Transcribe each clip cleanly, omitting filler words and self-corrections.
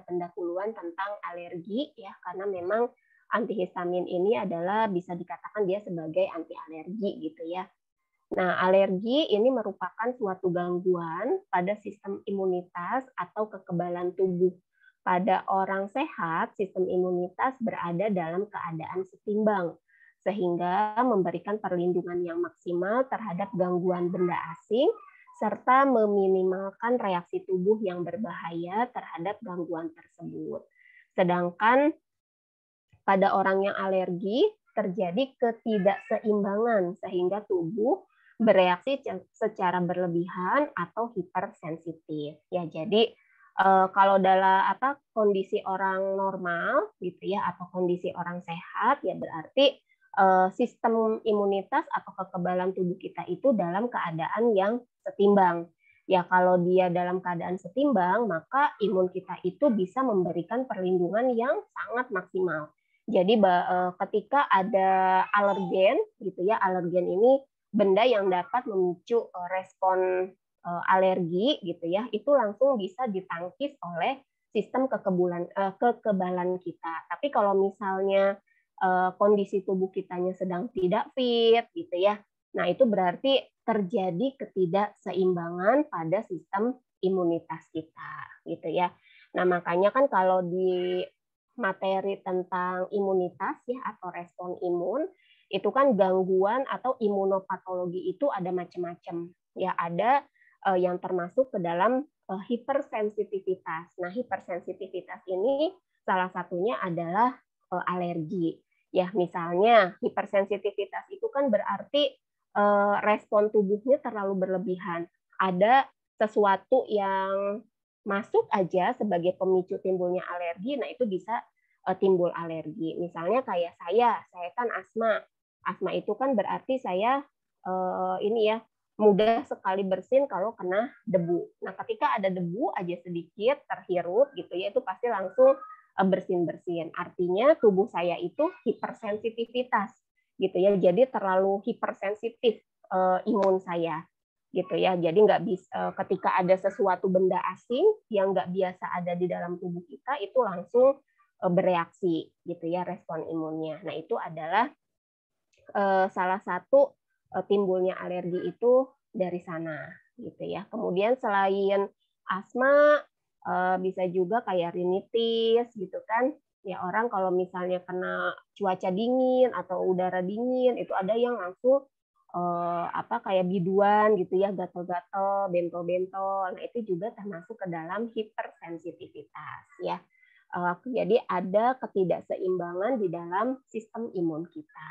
pendahuluan tentang alergi ya, karena memang antihistamin ini adalah bisa dikatakan dia sebagai anti alergi gitu ya. Nah, alergi ini merupakan suatu gangguan pada sistem imunitas atau kekebalan tubuh. Pada orang sehat, sistem imunitas berada dalam keadaan setimbang, sehingga memberikan perlindungan yang maksimal terhadap gangguan benda asing, serta meminimalkan reaksi tubuh yang berbahaya terhadap gangguan tersebut. Sedangkan pada orang yang alergi, terjadi ketidakseimbangan sehingga tubuh bereaksi secara berlebihan atau hipersensitif. Ya, jadi kalau dalam kondisi orang normal gitu ya atau kondisi orang sehat ya berarti sistem imunitas atau kekebalan tubuh kita itu dalam keadaan yang setimbang. Ya, kalau dia dalam keadaan setimbang, maka imun kita itu bisa memberikan perlindungan yang sangat maksimal. Jadi ketika ada alergen gitu ya, alergen ini benda yang dapat memicu respon alergi gitu ya, itu langsung bisa ditangkis oleh sistem kekebalan kita. Tapi kalau misalnya kondisi tubuh kitanya sedang tidak fit gitu ya, nah itu berarti terjadi ketidakseimbangan pada sistem imunitas kita gitu ya. Nah, makanya kan kalau di materi tentang imunitas ya atau respon imun itu kan gangguan atau imunopatologi itu ada macam-macam ya, ada yang termasuk ke dalam hipersensitivitas. Nah, hipersensitivitas ini salah satunya adalah alergi ya. Misalnya hipersensitivitas itu kan berarti respon tubuhnya terlalu berlebihan, ada sesuatu yang masuk aja sebagai pemicu timbulnya alergi, nah itu bisa timbul alergi. Misalnya kayak saya kan asma. Asma itu kan berarti saya ini ya mudah sekali bersin kalau kena debu. Nah, ketika ada debu aja sedikit terhirup gitu ya, itu pasti langsung bersin-bersin. Artinya tubuh saya itu hipersensitivitas gitu ya. Jadi terlalu hipersensitif imun saya gitu ya. Jadi nggak bisa ketika ada sesuatu benda asing yang nggak biasa ada di dalam tubuh kita itu langsung bereaksi gitu ya respon imunnya. Nah, itu adalah salah satu timbulnya alergi itu dari sana gitu ya. Kemudian selain asma bisa juga kayak rinitis gitu kan. Ya, orang kalau misalnya kena cuaca dingin atau udara dingin itu ada yang langsung kayak biduan gitu ya, gatal-gatal, bentol-bentol. Nah, itu juga termasuk ke dalam hipersensitivitas ya. Jadi ada ketidakseimbangan di dalam sistem imun kita.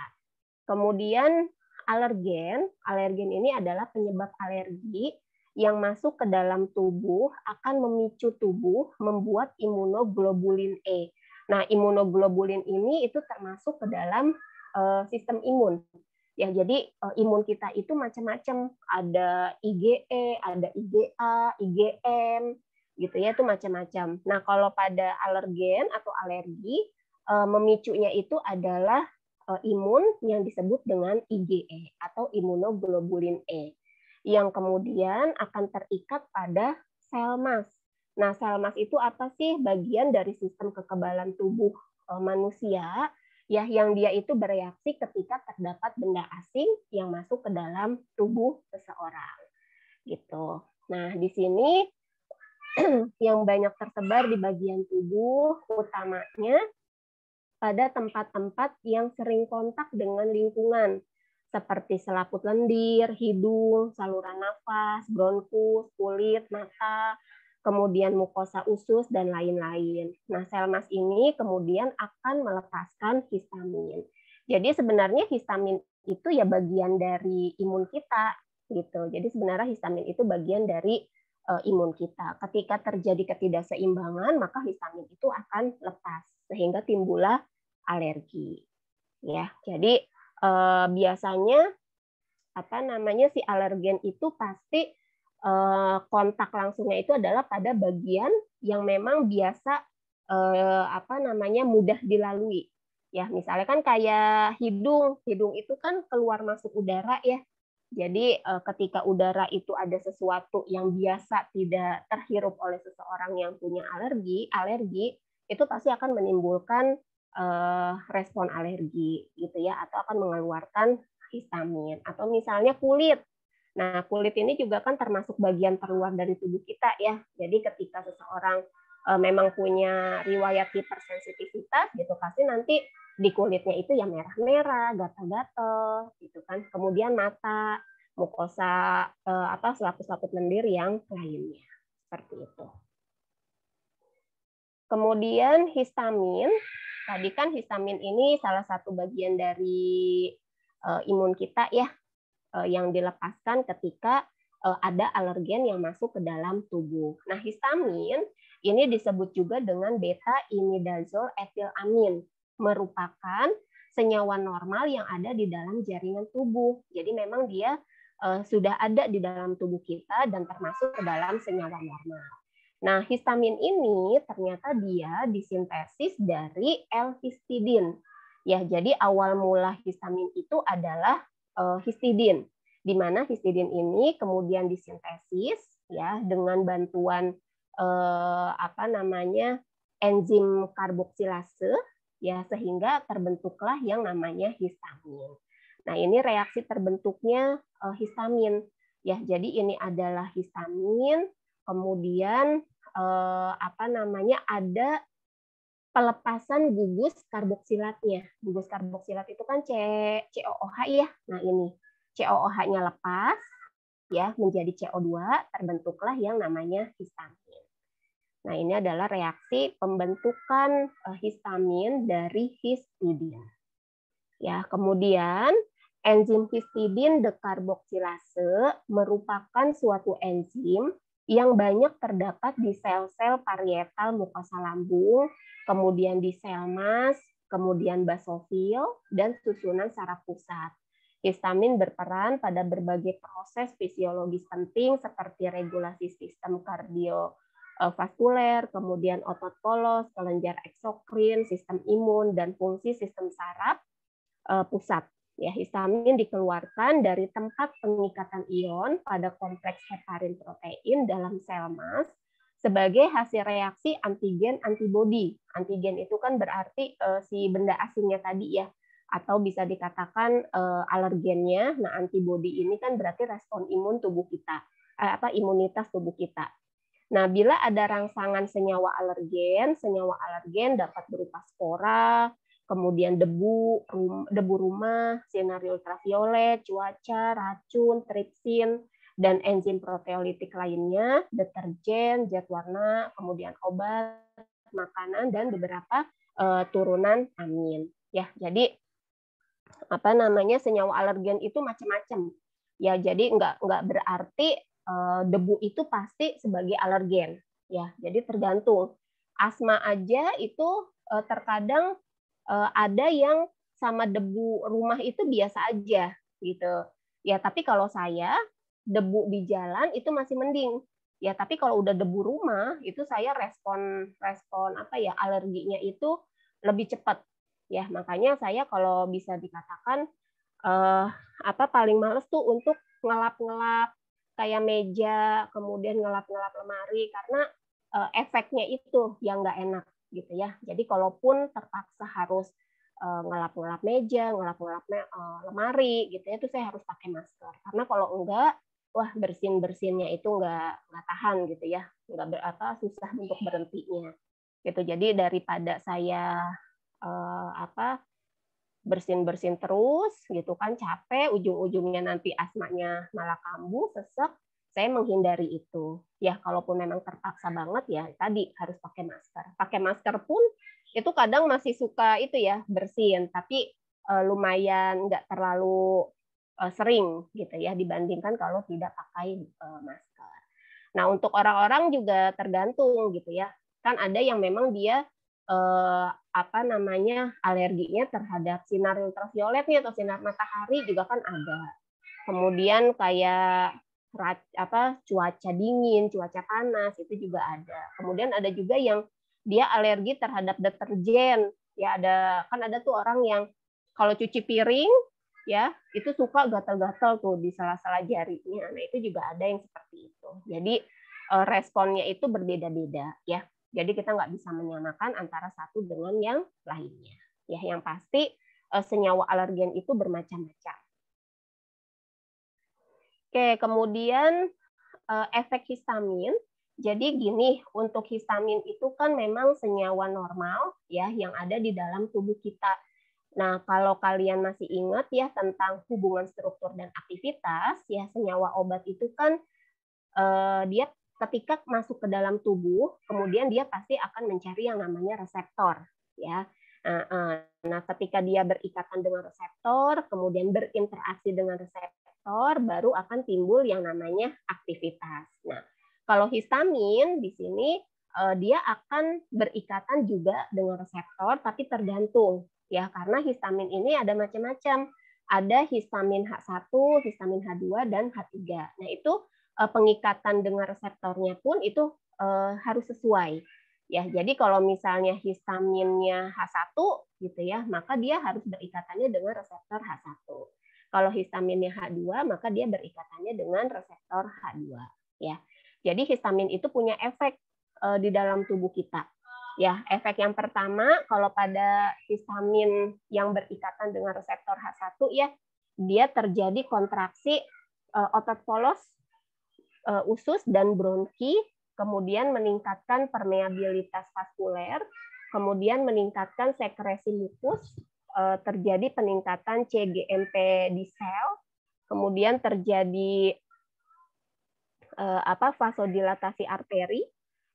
Kemudian alergen ini adalah penyebab alergi yang masuk ke dalam tubuh akan memicu tubuh membuat imunoglobulin E. Nah, imunoglobulin ini itu termasuk ke dalam sistem imun. Ya, jadi imun kita itu macam-macam, ada IgE, ada IgA, IgM, gitu ya, itu macam-macam. Nah, kalau pada alergen atau alergi, memicunya itu adalah imun yang disebut dengan IgE atau imunoglobulin E, yang kemudian akan terikat pada sel mas. Nah, sel mas itu apa sih? Bagian dari sistem kekebalan tubuh manusia ya, yang dia itu bereaksi ketika terdapat benda asing yang masuk ke dalam tubuh seseorang gitu. Nah, di sini yang banyak tersebar di bagian tubuh utamanya pada tempat-tempat yang sering kontak dengan lingkungan seperti selaput lendir, hidung, saluran nafas, bronkus, kulit, mata, kemudian mukosa usus, dan lain-lain. Nah, sel mas ini kemudian akan melepaskan histamin. Jadi sebenarnya histamin itu ya bagian dari imun kita gitu. Jadi sebenarnya histamin itu bagian dari imun kita. Ketika terjadi ketidakseimbangan, maka histamin itu akan lepas sehingga timbullah alergi. Ya, jadi biasanya si alergen itu pasti kontak langsungnya itu adalah pada bagian yang memang biasa mudah dilalui. Ya, misalnya kan kayak hidung itu kan keluar masuk udara ya. Jadi ketika udara itu ada sesuatu yang biasa tidak terhirup oleh seseorang yang punya alergi itu pasti akan menimbulkan respon alergi gitu ya, atau akan mengeluarkan histamin. Atau misalnya kulit. Nah, kulit ini juga kan termasuk bagian terluar dari tubuh kita ya. Jadi ketika seseorang memang punya riwayat hipersensitivitas gitu, pasti nanti di kulitnya itu ya merah-merah, gatal-gatal gitu kan. Kemudian mata, mukosa selaput-selaput lendir yang lainnya. Seperti itu. Kemudian histamin, tadi kan histamin ini salah satu bagian dari imun kita ya, yang dilepaskan ketika ada alergen yang masuk ke dalam tubuh. Nah, histamin ini disebut juga dengan beta imidazole etilamin, merupakan senyawa normal yang ada di dalam jaringan tubuh. Jadi memang dia sudah ada di dalam tubuh kita dan termasuk ke dalam senyawa normal. Nah, histamin ini ternyata dia disintesis dari L-histidin. Ya, jadi awal mula histamin itu adalah histidin, di mana histidin ini kemudian disintesis ya dengan bantuan enzim karboksilase ya, sehingga terbentuklah yang namanya histamin. Nah, ini reaksi terbentuknya histamin ya. Jadi ini adalah histamin, kemudian ada pelepasan gugus karboksilatnya. Gugus karboksilat itu kan COOH ya. Nah, ini COOH-nya lepas ya menjadi CO2, terbentuklah yang namanya histamin. Nah, ini adalah reaksi pembentukan histamin dari histidin. Ya, kemudian enzim histidin dekarboksilase merupakan suatu enzim yang banyak terdapat di sel-sel parietal mukosa lambung, kemudian di sel mas, kemudian basofil, dan susunan saraf pusat. Histamin berperan pada berbagai proses fisiologis penting seperti regulasi sistem kardiovaskuler, kemudian otot polos, kelenjar eksokrin, sistem imun, dan fungsi sistem saraf pusat. Ya, histamin dikeluarkan dari tempat pengikatan ion pada kompleks heparin protein dalam sel mas sebagai hasil reaksi antigen antibodi. Antigen itu kan berarti si benda asingnya tadi ya, atau bisa dikatakan alergennya. Nah, antibodi ini kan berarti respon imun tubuh kita, imunitas tubuh kita. Nah, bila ada rangsangan senyawa alergen dapat berupa spora, kemudian debu rumah, sinar ultraviolet, cuaca, racun, tripsin, dan enzim proteolitik lainnya, deterjen, zat warna, kemudian obat, makanan, dan beberapa turunan amin. Ya, jadi senyawa alergen itu macam-macam. Ya, jadi nggak berarti debu itu pasti sebagai alergen. Ya, jadi tergantung. Asma aja itu terkadang ada yang sama debu rumah itu biasa aja gitu. Ya, tapi kalau saya debu di jalan itu masih mending. Ya, tapi kalau udah debu rumah itu saya respon alerginya itu lebih cepat. Ya, makanya saya kalau bisa dikatakan paling males tuh untuk ngelap-ngelap kayak meja, kemudian ngelap-ngelap lemari karena efeknya itu yang nggak enak gitu ya. Jadi kalaupun terpaksa harus ngelap-ngelap meja, ngelap-ngelap lemari gitu ya, itu saya harus pakai masker. Karena kalau enggak, wah bersin-bersinnya itu nggak tahan gitu ya, susah untuk berhentinya. Gitu. Jadi daripada saya bersin-bersin terus gitu kan capek, ujung-ujungnya nanti asmanya malah kambuh, sesek, saya menghindari itu. Ya, kalaupun memang terpaksa banget ya tadi harus pakai masker. Pakai masker pun itu kadang masih suka itu ya bersin, tapi lumayan nggak terlalu sering gitu ya dibandingkan kalau tidak pakai masker. Nah, untuk orang-orang juga tergantung gitu ya. Kan ada yang memang dia alerginya terhadap sinar ultravioletnya atau sinar matahari juga kan ada. Kemudian kayak cuaca dingin, cuaca panas itu juga ada. Kemudian ada juga yang dia alergi terhadap deterjen. Ya ada tuh orang yang kalau cuci piring ya itu suka gatal-gatal tuh di sela-sela jarinya. Nah itu juga ada yang seperti itu. Jadi responnya itu berbeda-beda ya. Jadi kita nggak bisa menyamakan antara satu dengan yang lainnya. Ya, yang pasti senyawa alergen itu bermacam-macam. Oke, kemudian efek histamin. Jadi gini, untuk histamin itu kan memang senyawa normal ya yang ada di dalam tubuh kita. Nah, kalau kalian masih ingat ya tentang hubungan struktur dan aktivitas, ya senyawa obat itu kan dia ketika masuk ke dalam tubuh, kemudian dia pasti akan mencari yang namanya reseptor, ya. Nah, ketika dia berikatan dengan reseptor, kemudian berinteraksi dengan reseptor, baru akan timbul yang namanya aktivitas. Nah, kalau histamin di sini dia akan berikatan juga dengan reseptor, tapi tergantung ya karena histamin ini ada macam-macam. Ada histamin H1, histamin H2 dan H3. Nah, itu pengikatan dengan reseptornya pun itu harus sesuai. Ya, jadi kalau misalnya histaminnya H1 gitu ya, maka dia harus berikatannya dengan reseptor H1. Kalau histaminnya H2, maka dia berikatannya dengan reseptor H2 ya. Jadi histamin itu punya efek di dalam tubuh kita. Ya, efek yang pertama kalau pada histamin yang berikatan dengan reseptor H1 ya, dia terjadi kontraksi otot polos, usus dan bronki, kemudian meningkatkan permeabilitas vaskuler, kemudian meningkatkan sekresi mukus, terjadi peningkatan CGMP di sel, kemudian terjadi vasodilatasi arteri,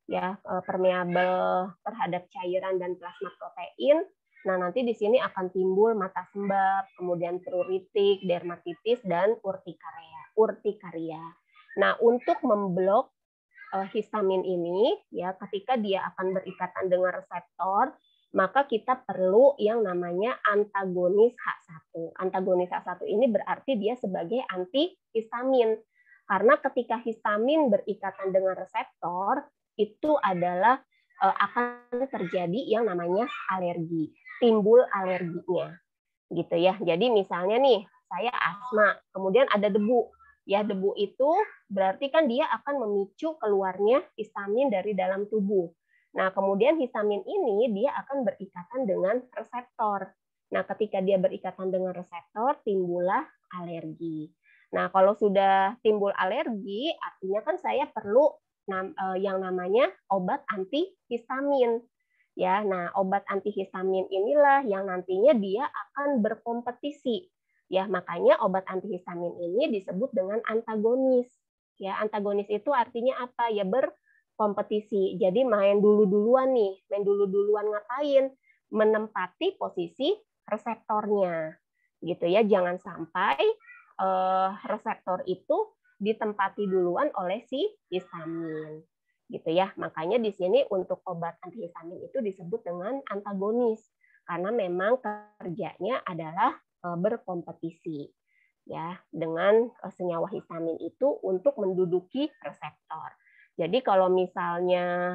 ya permeabel terhadap cairan dan plasma protein. Nah, nanti di sini akan timbul mata sembab, kemudian pruritik, dermatitis, dan urtikaria. Nah, untuk memblok histamin ini, ya ketika dia akan berikatan dengan reseptor, maka kita perlu yang namanya antagonis H1. Antagonis H1 ini berarti dia sebagai antihistamin. Karena ketika histamin berikatan dengan reseptor, itu adalah akan terjadi yang namanya alergi, timbul alerginya. Gitu ya. Jadi misalnya nih, saya asma, kemudian ada debu. Ya, debu itu berarti kan dia akan memicu keluarnya histamin dari dalam tubuh. Nah, kemudian histamin ini dia akan berikatan dengan reseptor. Nah, ketika dia berikatan dengan reseptor, timbullah alergi. Nah, kalau sudah timbul alergi, artinya kan saya perlu yang namanya obat antihistamin. Ya, nah obat antihistamin inilah yang nantinya dia akan berkompetisi. Ya, makanya obat antihistamin ini disebut dengan antagonis. Ya, antagonis itu artinya apa? Ya berkompetisi. Jadi main dulu-duluan nih, main dulu-duluan ngapain? Menempati posisi reseptornya. Gitu ya, jangan sampai reseptor itu ditempati duluan oleh si histamin. Gitu ya. Makanya di sini untuk obat antihistamin itu disebut dengan antagonis karena memang kerjanya adalah berkompetisi ya dengan senyawa histamin itu untuk menduduki reseptor. Jadi kalau misalnya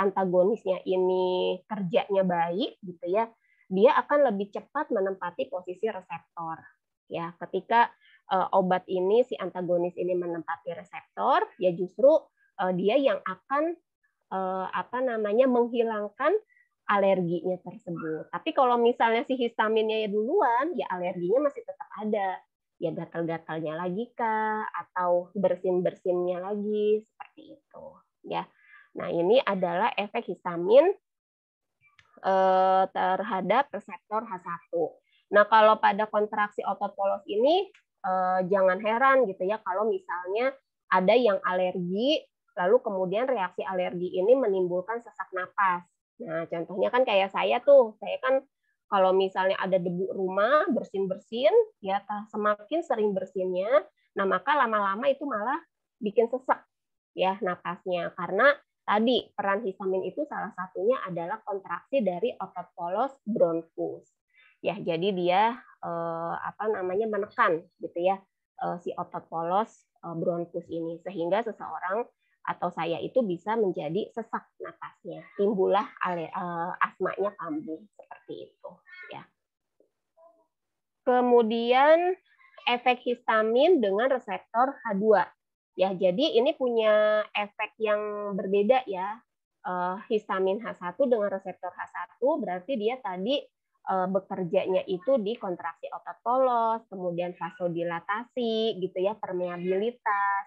antagonisnya ini kerjanya baik gitu ya, dia akan lebih cepat menempati posisi reseptor. Ya, ketika obat ini si antagonis ini menempati reseptor, ya justru dia yang akan menghilangkan alerginya tersebut. Tapi kalau misalnya si histaminnya ya duluan, ya alerginya masih tetap ada. Ya gatal-gatalnya lagi kah atau bersin-bersinnya lagi seperti itu, ya. Nah, ini adalah efek histamin terhadap reseptor H1. Nah, kalau pada kontraksi otot polos ini jangan heran gitu ya kalau misalnya ada yang alergi lalu kemudian reaksi alergi ini menimbulkan sesak napas. Nah, contohnya kan kayak saya tuh, saya kan kalau misalnya ada debu rumah, bersin-bersin, ya semakin sering bersinnya, nah maka lama-lama itu malah bikin sesak ya napasnya. Karena tadi peran histamin itu salah satunya adalah kontraksi dari otot polos bronkus. Ya, jadi dia menekan gitu ya si otot polos bronkus ini sehingga seseorang atau saya itu bisa menjadi sesak napasnya, timbullah asmanya kambuh seperti itu ya. Kemudian efek histamin dengan reseptor H2. Ya, jadi ini punya efek yang berbeda ya. Histamin H1 dengan reseptor H1 berarti dia tadi bekerjanya itu di kontraksi otot polos, kemudian vasodilatasi gitu ya, permeabilitas.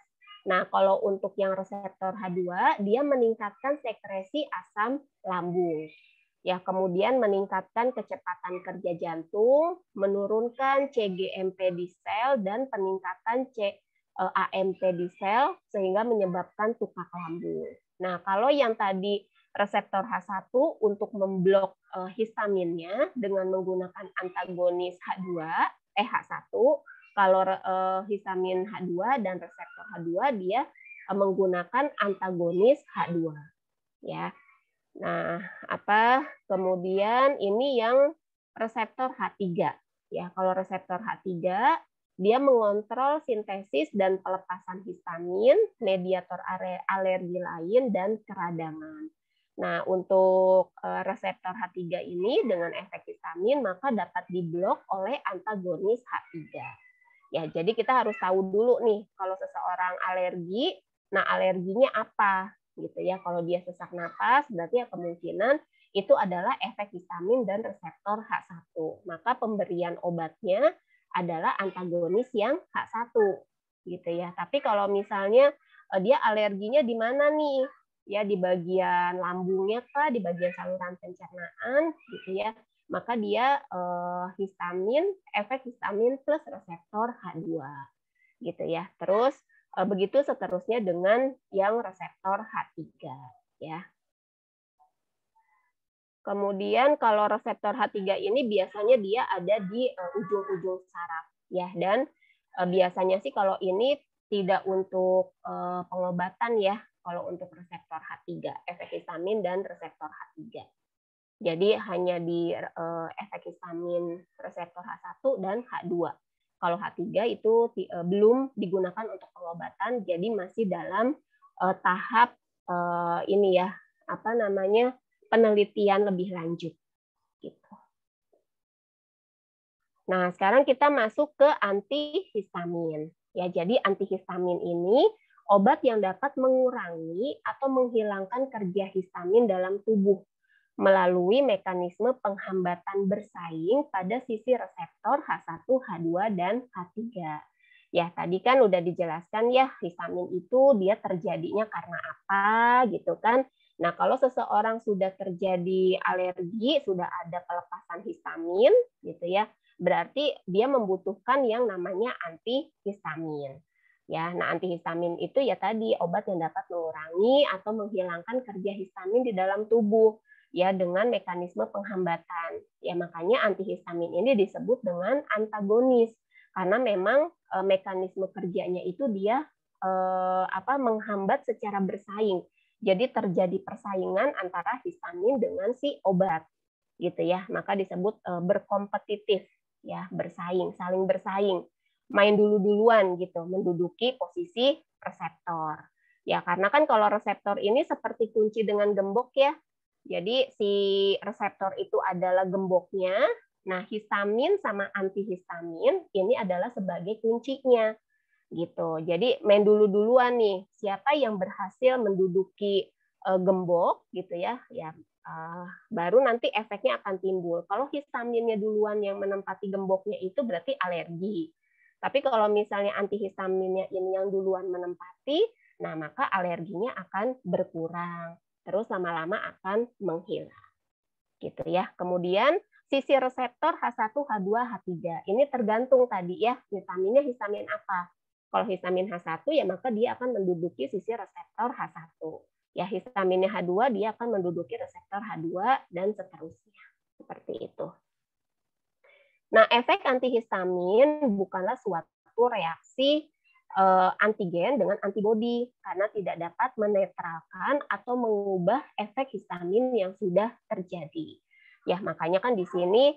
Nah, kalau untuk yang reseptor H2 dia meningkatkan sekresi asam lambung. Ya, kemudian meningkatkan kecepatan kerja jantung, menurunkan cGMP di sel dan peningkatan AMP di sel sehingga menyebabkan tukak lambung. Nah, kalau yang tadi reseptor H1 untuk memblok histaminnya dengan menggunakan antagonis H1, kalau histamin H2 dan reseptor H2 dia menggunakan antagonis H2 ya. Nah, kemudian ini yang reseptor H3 ya. Kalau reseptor H3 dia mengontrol sintesis dan pelepasan histamin, mediator alergi lain dan keradangan. Nah, untuk reseptor H3 ini dengan efek histamin maka dapat diblok oleh antagonis H3. Ya, jadi kita harus tahu dulu nih kalau seseorang alergi, nah alerginya apa? Gitu ya. Kalau dia sesak napas, berarti ya kemungkinan itu adalah efek histamin dan reseptor H1. Maka pemberian obatnya adalah antagonis yang H1 gitu ya. Tapi kalau misalnya dia alerginya di mana nih? Ya di bagian lambungnya kah, di bagian saluran pencernaan gitu ya. Maka dia efek histamin plus reseptor H2 gitu ya. Terus begitu seterusnya dengan yang reseptor H3 ya. Kemudian kalau reseptor H3 ini biasanya dia ada di ujung-ujung saraf ya, dan biasanya sih kalau ini tidak untuk pengobatan ya, kalau untuk reseptor H3, efek histamin dan reseptor H3. Jadi hanya di efek histamin reseptor H1 dan H2. Kalau H3 itu belum digunakan untuk pengobatan, jadi masih dalam tahap ini ya, penelitian lebih lanjut. Gitu. Nah, sekarang kita masuk ke antihistamin. Ya, jadi antihistamin ini obat yang dapat mengurangi atau menghilangkan kerja histamin dalam tubuh melalui mekanisme penghambatan bersaing pada sisi reseptor H1, H2, dan H3. Ya, tadi kan udah dijelaskan ya, histamin itu dia terjadinya karena apa gitu kan. Nah, kalau seseorang sudah terjadi alergi, sudah ada pelepasan histamin gitu ya, berarti dia membutuhkan yang namanya antihistamin. Ya, nah antihistamin itu ya tadi obat yang dapat mengurangi atau menghilangkan kerja histamin di dalam tubuh ya dengan mekanisme penghambatan. Ya makanya antihistamin ini disebut dengan antagonis karena memang mekanisme kerjanya itu dia menghambat secara bersaing. Jadi terjadi persaingan antara histamin dengan si obat gitu ya. Maka disebut berkompetitif ya, bersaing, saling bersaing. Main dulu-duluan gitu, menduduki posisi reseptor. Ya, karena kan kalau reseptor ini seperti kunci dengan gembok ya. Jadi si reseptor itu adalah gemboknya. Nah, histamin sama antihistamin ini adalah sebagai kuncinya. Gitu. Jadi main dulu-duluan nih, siapa yang berhasil menduduki gembok gitu ya. Ya, baru nanti efeknya akan timbul. Kalau histaminnya duluan yang menempati gemboknya itu berarti alergi. Tapi kalau misalnya antihistaminnya ini yang duluan menempati, nah maka alerginya akan berkurang. Terus lama-lama akan menghilang. Gitu ya. Kemudian sisi reseptor H1, H2, H3. Ini tergantung tadi ya, histaminnya histamin apa. Kalau histamin H1 ya maka dia akan menduduki sisi reseptor H1. Ya histaminnya H2 dia akan menduduki reseptor H2 dan seterusnya. Seperti itu. Nah, efek antihistamin bukanlah suatu reaksi antigen dengan antibodi karena tidak dapat menetralkan atau mengubah efek histamin yang sudah terjadi. Ya, makanya kan di sini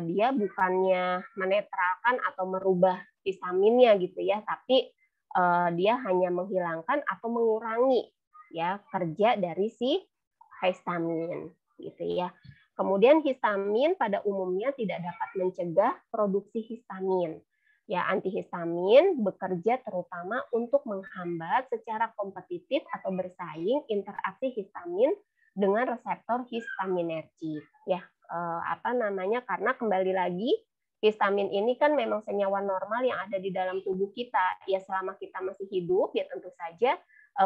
dia bukannya menetralkan atau merubah histaminnya gitu ya, tapi dia hanya menghilangkan atau mengurangi ya kerja dari si histamin gitu ya. Kemudian histamin pada umumnya tidak dapat mencegah produksi histamin. Ya, antihistamin bekerja terutama untuk menghambat secara kompetitif atau bersaing interaksi histamin dengan reseptor histaminergic. Ya, karena kembali lagi histamin ini kan memang senyawa normal yang ada di dalam tubuh kita. Ya, selama kita masih hidup, ya tentu saja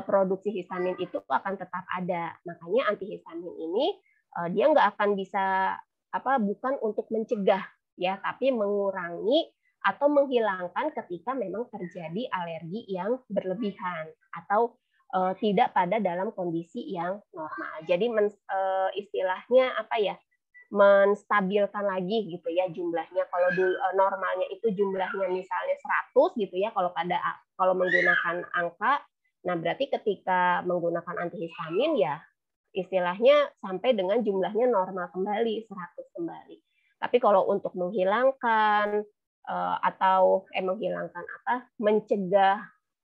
produksi histamin itu akan tetap ada. Makanya antihistamin ini dia nggak akan bisa bukan untuk mencegah, ya, tapi mengurangi atau menghilangkan ketika memang terjadi alergi yang berlebihan atau tidak pada dalam kondisi yang normal. Jadi istilahnya menstabilkan lagi gitu ya jumlahnya. Kalau normalnya itu jumlahnya misalnya 100 gitu ya kalau menggunakan angka. Nah, berarti ketika menggunakan antihistamin ya istilahnya sampai dengan jumlahnya normal kembali, 100 kembali. Tapi kalau untuk menghilangkan mencegah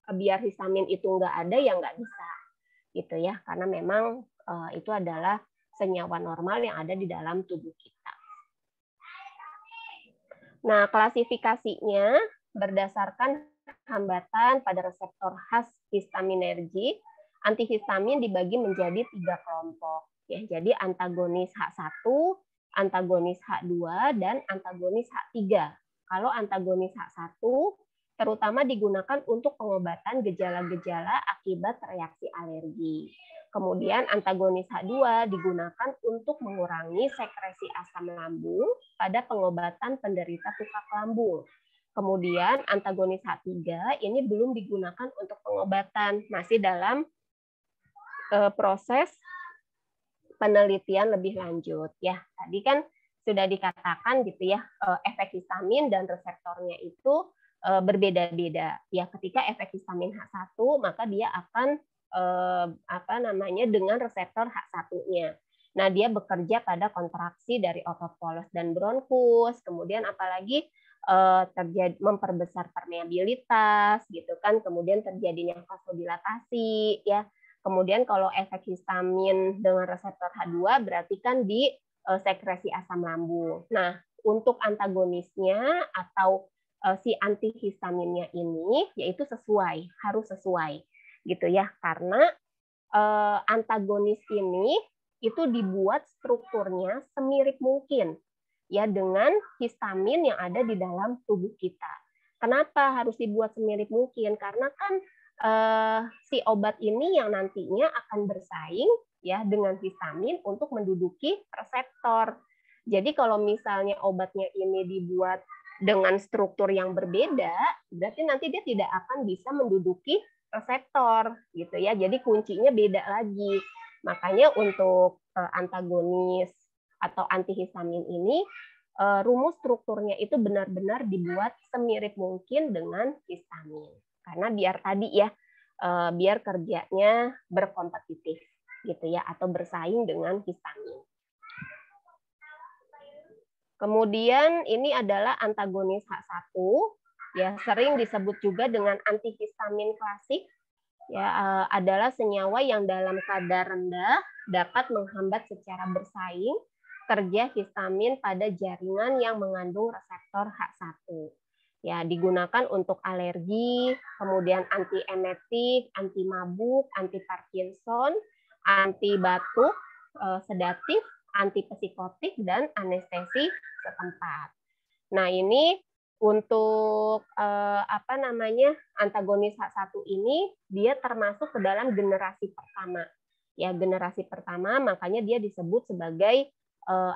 biar histamin itu nggak ada ya nggak bisa gitu ya, karena memang itu adalah senyawa normal yang ada di dalam tubuh kita. Nah, klasifikasinya berdasarkan hambatan pada reseptor khas histaminergic, antihistamin dibagi menjadi 3 kelompok. Ya, jadi antagonis H1, antagonis H2, dan antagonis H3. Kalau antagonis H1 terutama digunakan untuk pengobatan gejala-gejala akibat reaksi alergi. Kemudian antagonis H2 digunakan untuk mengurangi sekresi asam lambung pada pengobatan penderita tukak lambung. Kemudian antagonis H3 ini belum digunakan untuk pengobatan, masih dalam proses penelitian lebih lanjut ya. Tadi kan sudah dikatakan gitu ya, efek histamin dan reseptornya itu berbeda-beda. Ya, ketika efek histamin H1 maka dia akan dengan reseptor H1-nya. Nah, dia bekerja pada kontraksi dari otot polos dan bronkus, kemudian apalagi terjadi memperbesar permeabilitas gitu kan, kemudian terjadinya vasodilatasi ya. Kemudian kalau efek histamin dengan reseptor H2 berarti kan di sekresi asam lambung. Nah, untuk antagonisnya atau si antihistaminnya ini yaitu harus sesuai gitu ya, karena antagonis ini itu dibuat strukturnya semirip mungkin ya dengan histamin yang ada di dalam tubuh kita. Kenapa harus dibuat semirip mungkin? Karena kan si obat ini yang nantinya akan bersaing ya dengan histamin untuk menduduki reseptor. Jadi kalau misalnya obatnya ini dibuat dengan struktur yang berbeda, berarti nanti dia tidak akan bisa menduduki reseptor gitu ya. Jadi kuncinya beda lagi. Makanya untuk antagonis atau antihistamin ini rumus strukturnya itu benar-benar dibuat semirip mungkin dengan histamin. Karena biar tadi ya, biar kerjanya berkompetitif gitu ya, atau bersaing dengan histamin. Kemudian ini adalah antagonis H1, ya sering disebut juga dengan antihistamin klasik. Ya, adalah senyawa yang dalam kadar rendah dapat menghambat secara bersaing kerja histamin pada jaringan yang mengandung reseptor H1. Ya, digunakan untuk alergi, kemudian anti-emetik, anti mabuk, anti Parkinson, anti batuk, sedatif, anti psikotik, dan anestesi setempat. Nah, ini untuk antagonis H1 ini dia termasuk ke dalam generasi pertama. Ya, generasi pertama, makanya dia disebut sebagai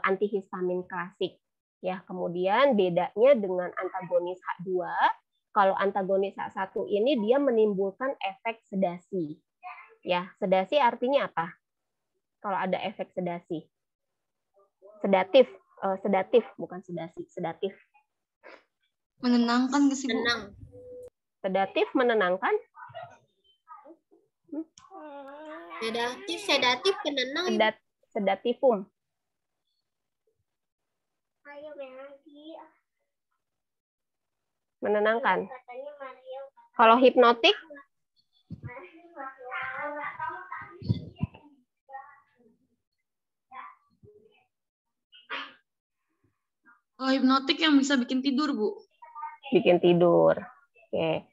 antihistamin klasik. Ya, kemudian bedanya dengan antagonis H2, kalau antagonis H1 ini dia menimbulkan efek sedasi. Ya, sedasi artinya apa? Kalau ada efek sedasi. Sedatif bukan sedasi, sedatif. Menenangkan nggak sih, Bu? Sedatif menenangkan? Sedatif penenang. Sedatifum. Menenangkan. Kalau hipnotik? Oh, hipnotik yang bisa bikin tidur, Bu. Bikin tidur. Oke.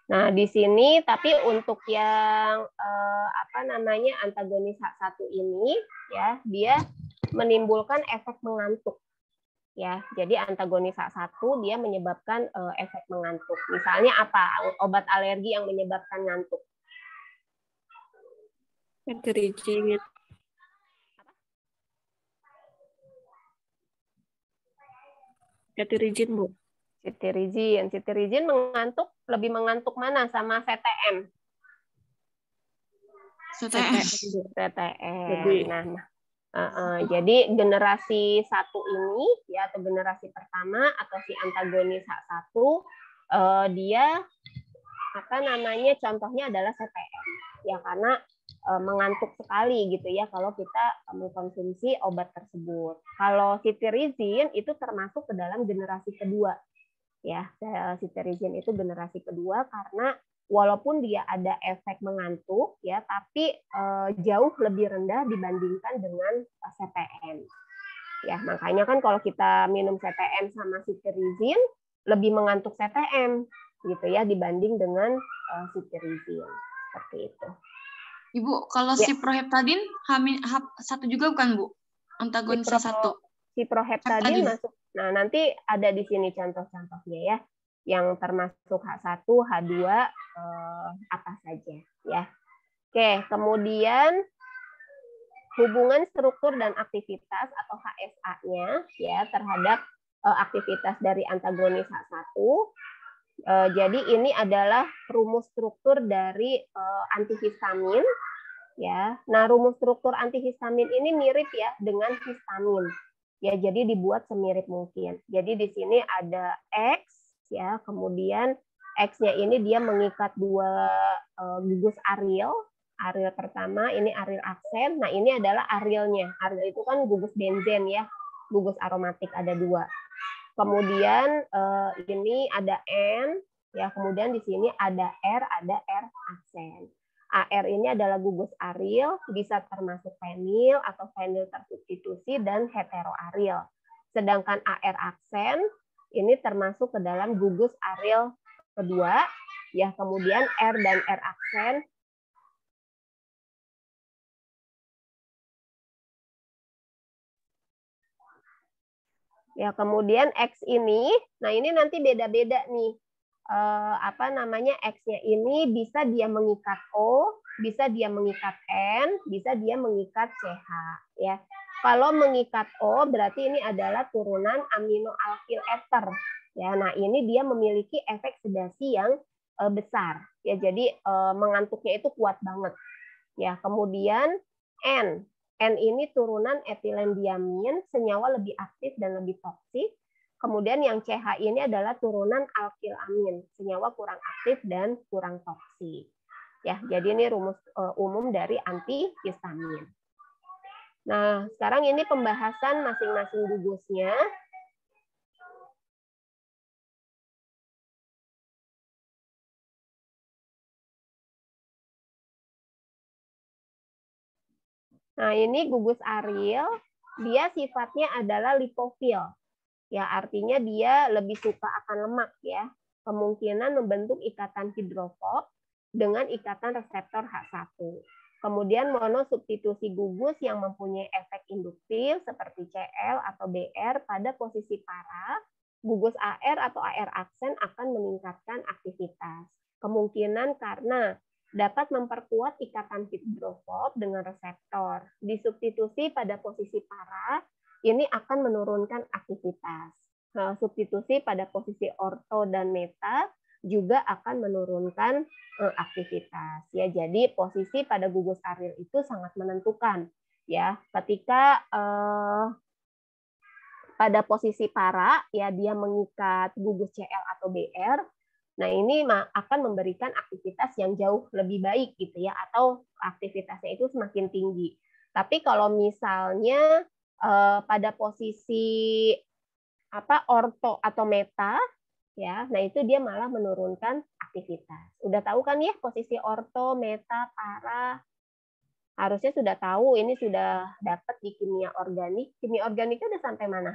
Nah, di sini tapi untuk yang antagonis H1 ini ya, dia menimbulkan efek mengantuk. Ya, jadi antagonis H1 dia menyebabkan efek mengantuk. Misalnya apa? Obat alergi yang menyebabkan ngantuk. Cetirizine. Cetirizine, Bu. Cetirizine mengantuk, lebih mengantuk mana sama CTM? CTM. Jadi generasi 1 ini ya, atau generasi pertama atau si antagonis H1 dia contohnya adalah CTM ya, karena mengantuk sekali gitu ya kalau kita mengkonsumsi obat tersebut. Kalau cetirizine itu termasuk ke dalam generasi kedua ya. Cetirizine itu generasi kedua karena walaupun dia ada efek mengantuk ya, tapi jauh lebih rendah dibandingkan dengan CTM. Ya, makanya kan kalau kita minum CTM sama cetirizine lebih mengantuk CTM gitu ya dibanding dengan cetirizine. Seperti itu. Ibu, kalau ya. Ciproheptadin H1 juga bukan, Bu? Antagonis H1. Ciproheptadin masuk. Nah, nanti ada di sini contoh-contohnya ya. Yang termasuk H1, H2 apa saja ya. Oke, kemudian hubungan struktur dan aktivitas atau HSA-nya ya terhadap aktivitas dari antagonis H1. Jadi ini adalah rumus struktur dari antihistamin ya. Nah, rumus struktur antihistamin ini mirip ya dengan histamin. Ya, jadi dibuat semirip mungkin. Jadi di sini ada X ya, kemudian X-nya ini dia mengikat dua gugus aril. Aril pertama ini aril aksen. Nah, ini adalah arilnya. Aril itu kan gugus benzen ya. Gugus aromatik ada dua. Kemudian ini ada N ya, kemudian di sini ada R aksen. AR ini adalah gugus aril, bisa termasuk fenil atau fenil tersubstitusi dan heteroaril. Sedangkan AR aksen ini termasuk ke dalam gugus aril kedua, ya, kemudian R dan R aksen ya, kemudian X ini, nah ini nanti beda-beda nih. X-nya ini bisa dia mengikat O, bisa dia mengikat N, bisa dia mengikat CH ya. Kalau mengikat O berarti ini adalah turunan aminoalkil ester ya. Nah, ini dia memiliki efek sedasi yang besar ya. Jadi mengantuknya itu kuat banget. Ya, kemudian N ini turunan etilendiamin, senyawa lebih aktif dan lebih toksik. Kemudian yang CH ini adalah turunan alkilamin, senyawa kurang aktif dan kurang toksik. Ya, jadi ini rumus umum dari antihistamin. Nah, sekarang ini pembahasan masing-masing gugusnya. Nah, ini gugus aril, dia sifatnya adalah lipofil. Ya, artinya dia lebih suka akan lemak ya. Kemungkinan membentuk ikatan hidrofob dengan ikatan reseptor H1. Kemudian monosubstitusi gugus yang mempunyai efek induktif seperti Cl atau Br pada posisi para, gugus AR atau AR aksen akan meningkatkan aktivitas. Kemungkinan karena dapat memperkuat ikatan hidrofob dengan reseptor. Disubstitusi pada posisi para, ini akan menurunkan aktivitas. Nah, substitusi pada posisi orto dan meta juga akan menurunkan aktivitas. Ya, jadi posisi pada gugus aril itu sangat menentukan. Ya, ketika pada posisi para, ya dia mengikat gugus Cl atau Br. Nah, ini akan memberikan aktivitas yang jauh lebih baik gitu ya, atau aktivitasnya itu semakin tinggi. Tapi kalau misalnya pada posisi orto atau meta ya, nah itu dia malah menurunkan aktivitas. Udah tahu kan ya posisi orto, meta, para? Harusnya sudah tahu, ini sudah dapat di kimia organik. Kimia organiknya udah sampai mana?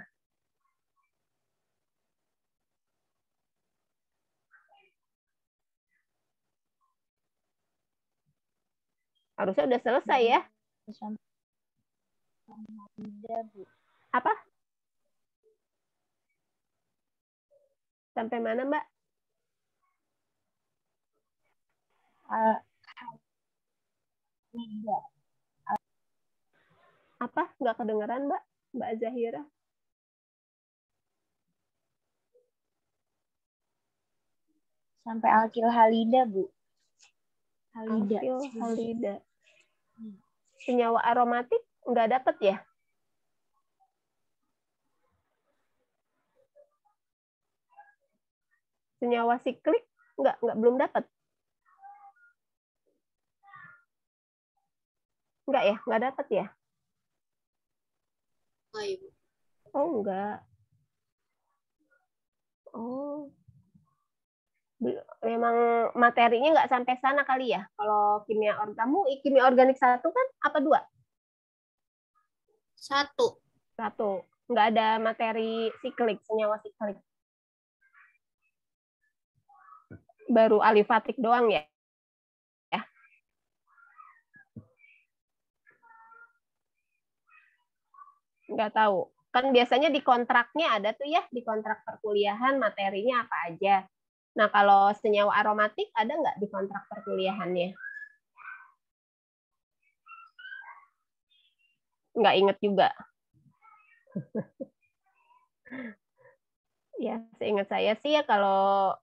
Harusnya udah selesai ya. Apa? Sampai mana, Mbak? Apa? Nggak kedengeran, Mbak? Mbak Zahira. Sampai alkil halida, Bu. Alkil halida. Senyawa aromatik nggak dapet ya? Senyawa siklik nggak belum dapat. Enggak ya? Nggak dapat ya? Oh, Ibu. Oh, enggak. Oh. Memang materinya nggak sampai sana kali ya? Kalau kimia kimia organik 1 kan apa 2? 1. 1. Nggak ada materi siklik, senyawa siklik. Baru alifatik doang ya? Nggak tahu. Kan biasanya di kontraknya ada tuh ya, di kontrak perkuliahan materinya apa aja. Nah, kalau senyawa aromatik ada nggak di kontrak perkuliahannya? Nggak inget juga. Ya, seingat saya sih ya kalau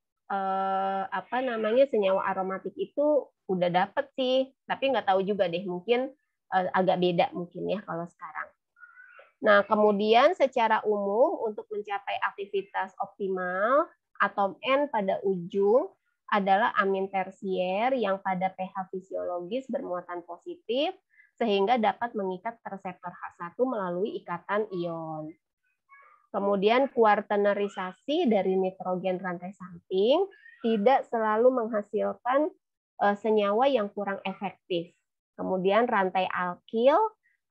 senyawa aromatik itu udah dapet sih, tapi nggak tahu juga deh, mungkin agak beda mungkin ya kalau sekarang. Nah, kemudian secara umum untuk mencapai aktivitas optimal, atom N pada ujung adalah amin tersier yang pada pH fisiologis bermuatan positif sehingga dapat mengikat reseptor H1 melalui ikatan ion. Kemudian kuartenerisasi dari nitrogen rantai samping tidak selalu menghasilkan senyawa yang kurang efektif. Kemudian rantai alkil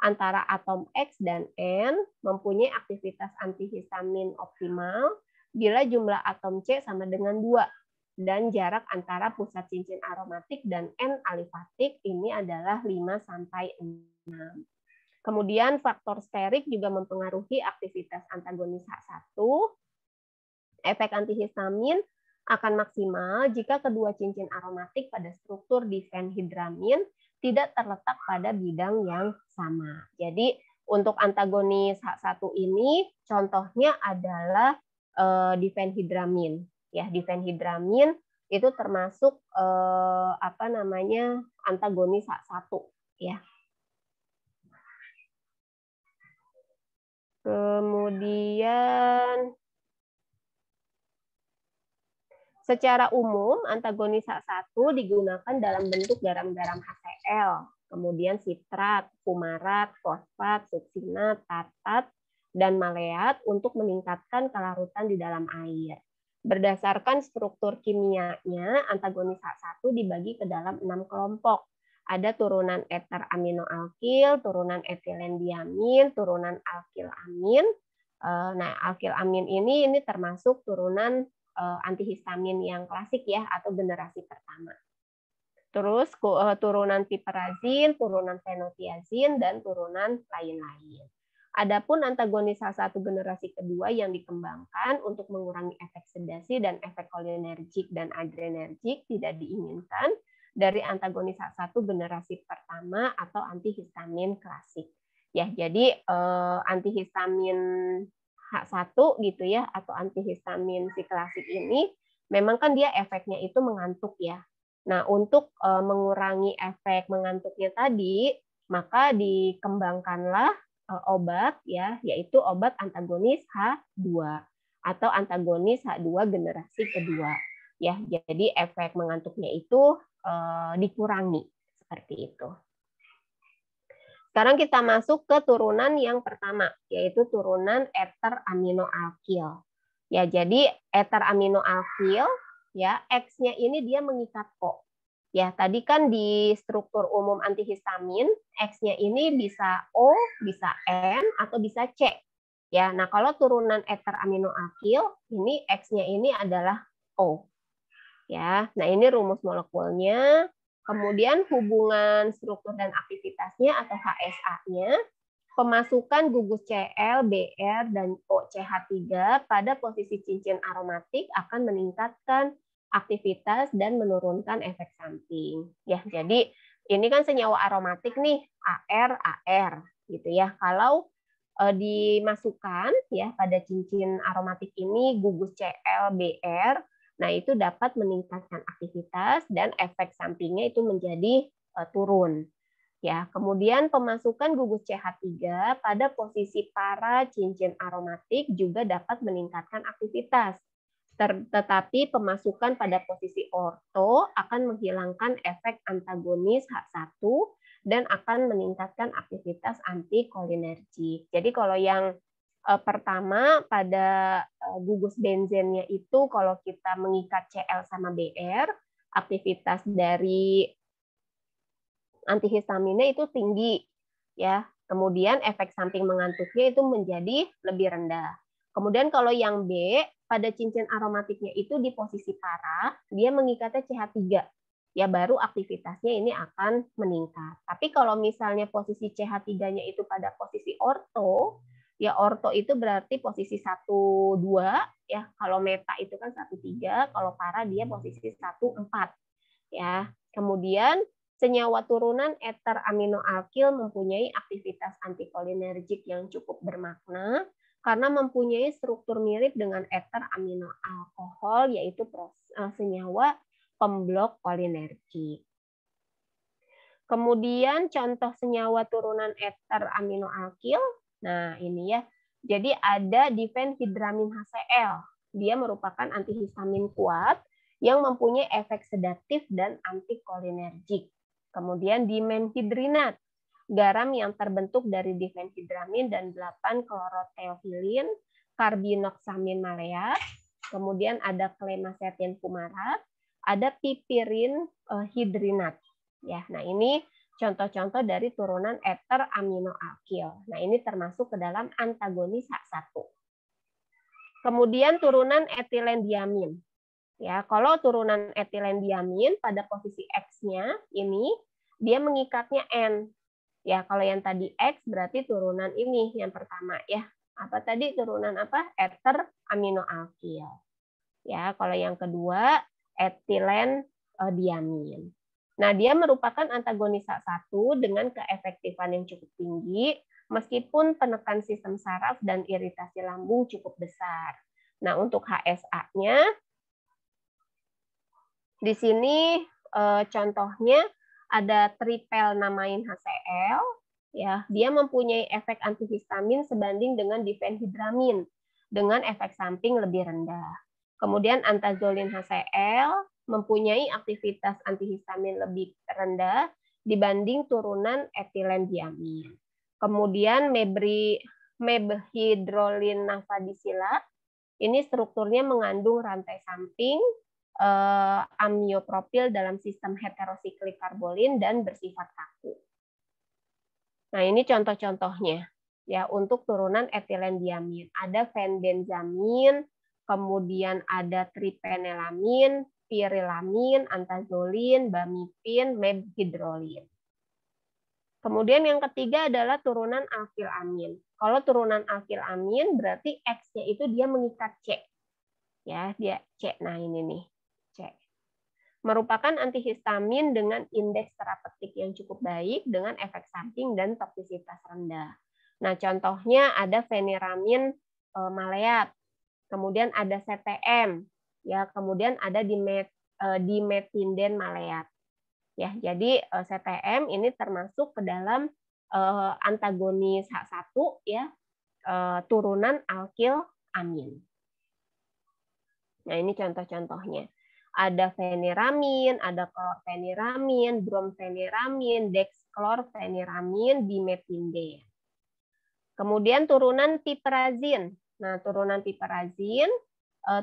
antara atom X dan N mempunyai aktivitas antihistamin optimal bila jumlah atom C sama dengan 2 dan jarak antara pusat cincin aromatik dan N alifatik ini adalah 5 sampai 6. Kemudian faktor sterik juga mempengaruhi aktivitas antagonis H1. Efek antihistamin akan maksimal jika kedua cincin aromatik pada struktur difenhidramin tidak terletak pada bidang yang sama. Jadi untuk antagonis H1 ini contohnya adalah difenhidramin. Ya, difenhidramin itu termasuk antagonis H1 ya. Kemudian secara umum, antagonis H1 digunakan dalam bentuk garam-garam HCl, kemudian sitrat, fumarat, fosfat, suksinat, tartat, dan maleat untuk meningkatkan kelarutan di dalam air. Berdasarkan struktur kimianya, antagonis H1 dibagi ke dalam 6 kelompok. Ada turunan eter aminoalkil, turunan etilendiamin, turunan alkilamin. Nah, alkilamin ini termasuk turunan antihistamin yang klasik ya atau generasi pertama. Terus turunan piperazin, turunan fenotiazin dan turunan lain-lain. Adapun antagonis H1 generasi kedua yang dikembangkan untuk mengurangi efek sedasi dan efek kolinergik dan adrenergik tidak diinginkan dari antagonis H1 generasi pertama atau antihistamin klasik. Ya, jadi antihistamin H1 gitu ya atau antihistamin si klasik ini memang kan dia efeknya itu mengantuk ya. Nah, untuk mengurangi efek mengantuknya tadi, maka dikembangkanlah obat ya, yaitu obat antagonis H2 atau antagonis H2 generasi kedua. Ya, jadi efek mengantuknya itu dikurangi seperti itu. Sekarang kita masuk ke turunan yang pertama, yaitu turunan eter aminoalkil. Ya, jadi eter aminoalkil ya, X-nya ini dia mengikat O. Ya, tadi kan di struktur umum antihistamin, X-nya ini bisa O, bisa N atau bisa C. Ya, nah kalau turunan eter aminoalkil, ini X-nya ini adalah O. Ya, nah ini rumus molekulnya. Kemudian hubungan struktur dan aktivitasnya atau HSA-nya, pemasukan gugus Cl, Br, dan OCH3 pada posisi cincin aromatik akan meningkatkan aktivitas dan menurunkan efek samping. Ya, jadi ini kan senyawa aromatik nih, AR gitu ya. Kalau dimasukkan ya pada cincin aromatik ini gugus Cl, Br, nah itu dapat meningkatkan aktivitas dan efek sampingnya itu menjadi turun. Ya, kemudian pemasukan gugus CH3 pada posisi para cincin aromatik juga dapat meningkatkan aktivitas. Tetapi pemasukan pada posisi orto akan menghilangkan efek antagonis H1 dan akan meningkatkan aktivitas antikolinergik. Jadi kalau yang pertama pada gugus benzennya itu kalau kita mengikat Cl sama Br, aktivitas dari antihistaminnya itu tinggi ya. Kemudian efek samping mengantuknya itu menjadi lebih rendah. Kemudian kalau yang B pada cincin aromatiknya itu di posisi para, dia mengikatnya CH3. Ya baru aktivitasnya ini akan meningkat. Tapi kalau misalnya posisi CH3-nya itu pada posisi orto, ya orto itu berarti posisi 1 2 ya. Kalau meta itu kan 1 3, kalau para dia posisi 1 4 ya. Kemudian senyawa turunan eter aminoalkil mempunyai aktivitas antikolinergik yang cukup bermakna karena mempunyai struktur mirip dengan eter aminoalkohol, yaitu senyawa pemblok kolinergik. Kemudian contoh senyawa turunan eter aminoalkil, nah ini ya, jadi ada difenhidramin HCl, dia merupakan antihistamin kuat yang mempunyai efek sedatif dan antikolinergik. Kemudian dimenhidrinat, garam yang terbentuk dari difenhidramin dan 8 kloroteofilin, karbinoksamin maleat, kemudian ada klemasetin fumarat, ada pipirin hidrinat. Ya, nah ini contoh-contoh dari turunan eter aminoalkil. Nah, ini termasuk ke dalam antagonis H1. Kemudian turunan etilendiamin. Ya, kalau turunan etilendiamin pada posisi X-nya ini dia mengikatnya N. Ya, kalau yang tadi X berarti turunan ini yang pertama ya. Apa tadi turunan apa? Eter aminoalkil. Ya, kalau yang kedua etilendiamin. Nah, dia merupakan antagonis H1 dengan keefektifan yang cukup tinggi meskipun penekan sistem saraf dan iritasi lambung cukup besar. Nah, untuk HSA-nya di sini contohnya ada tripelnamain HCl, ya, dia mempunyai efek antihistamin sebanding dengan difenhidramin dengan efek samping lebih rendah. Kemudian antazolin HCl mempunyai aktivitas antihistamin lebih rendah dibanding turunan etilendiamin. Kemudian mebhidrolin nafadisilat, ini strukturnya mengandung rantai samping amiopropil dalam sistem heterosiklik karbolin dan bersifat kaku. Nah, ini contoh-contohnya ya untuk turunan etilendiamin. Ada fenbenzamin, kemudian ada tripenelamin, pirilamin, antazolin, bamipin, mebhidrolin. Kemudian yang ketiga adalah turunan alkilamin. Kalau turunan alkilamin berarti X-nya itu dia mengikat C. Ya, dia C. Nah, ini nih. C. Merupakan antihistamin dengan indeks terapeutik yang cukup baik dengan efek samping dan toksisitas rendah. Nah, contohnya ada feniramin maleat, kemudian ada CTM, ya, kemudian ada dimetinden maleat. Ya, jadi CTM ini termasuk ke dalam antagonis H1 ya, turunan alkilamin. Nah, ini contoh-contohnya. Ada feniramin, ada klorfeniramin, bromfeniramin, dexklorfeniramin, dimetinden. Kemudian turunan piperazin. Nah, turunan piperazin,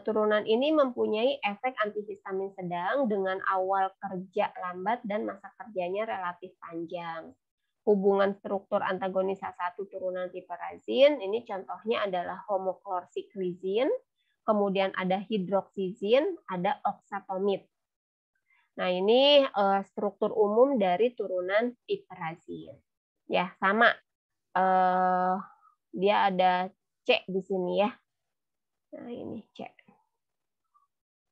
turunan ini mempunyai efek antihistamin sedang dengan awal kerja lambat dan masa kerjanya relatif panjang. Hubungan struktur antagonis H1 turunan piperazin, ini contohnya adalah homoklorsikrizin, kemudian ada hidroksizin, ada oksatomid. Nah, ini struktur umum dari turunan piperazin. Ya, sama. Dia ada C di sini ya. Nah, ini C.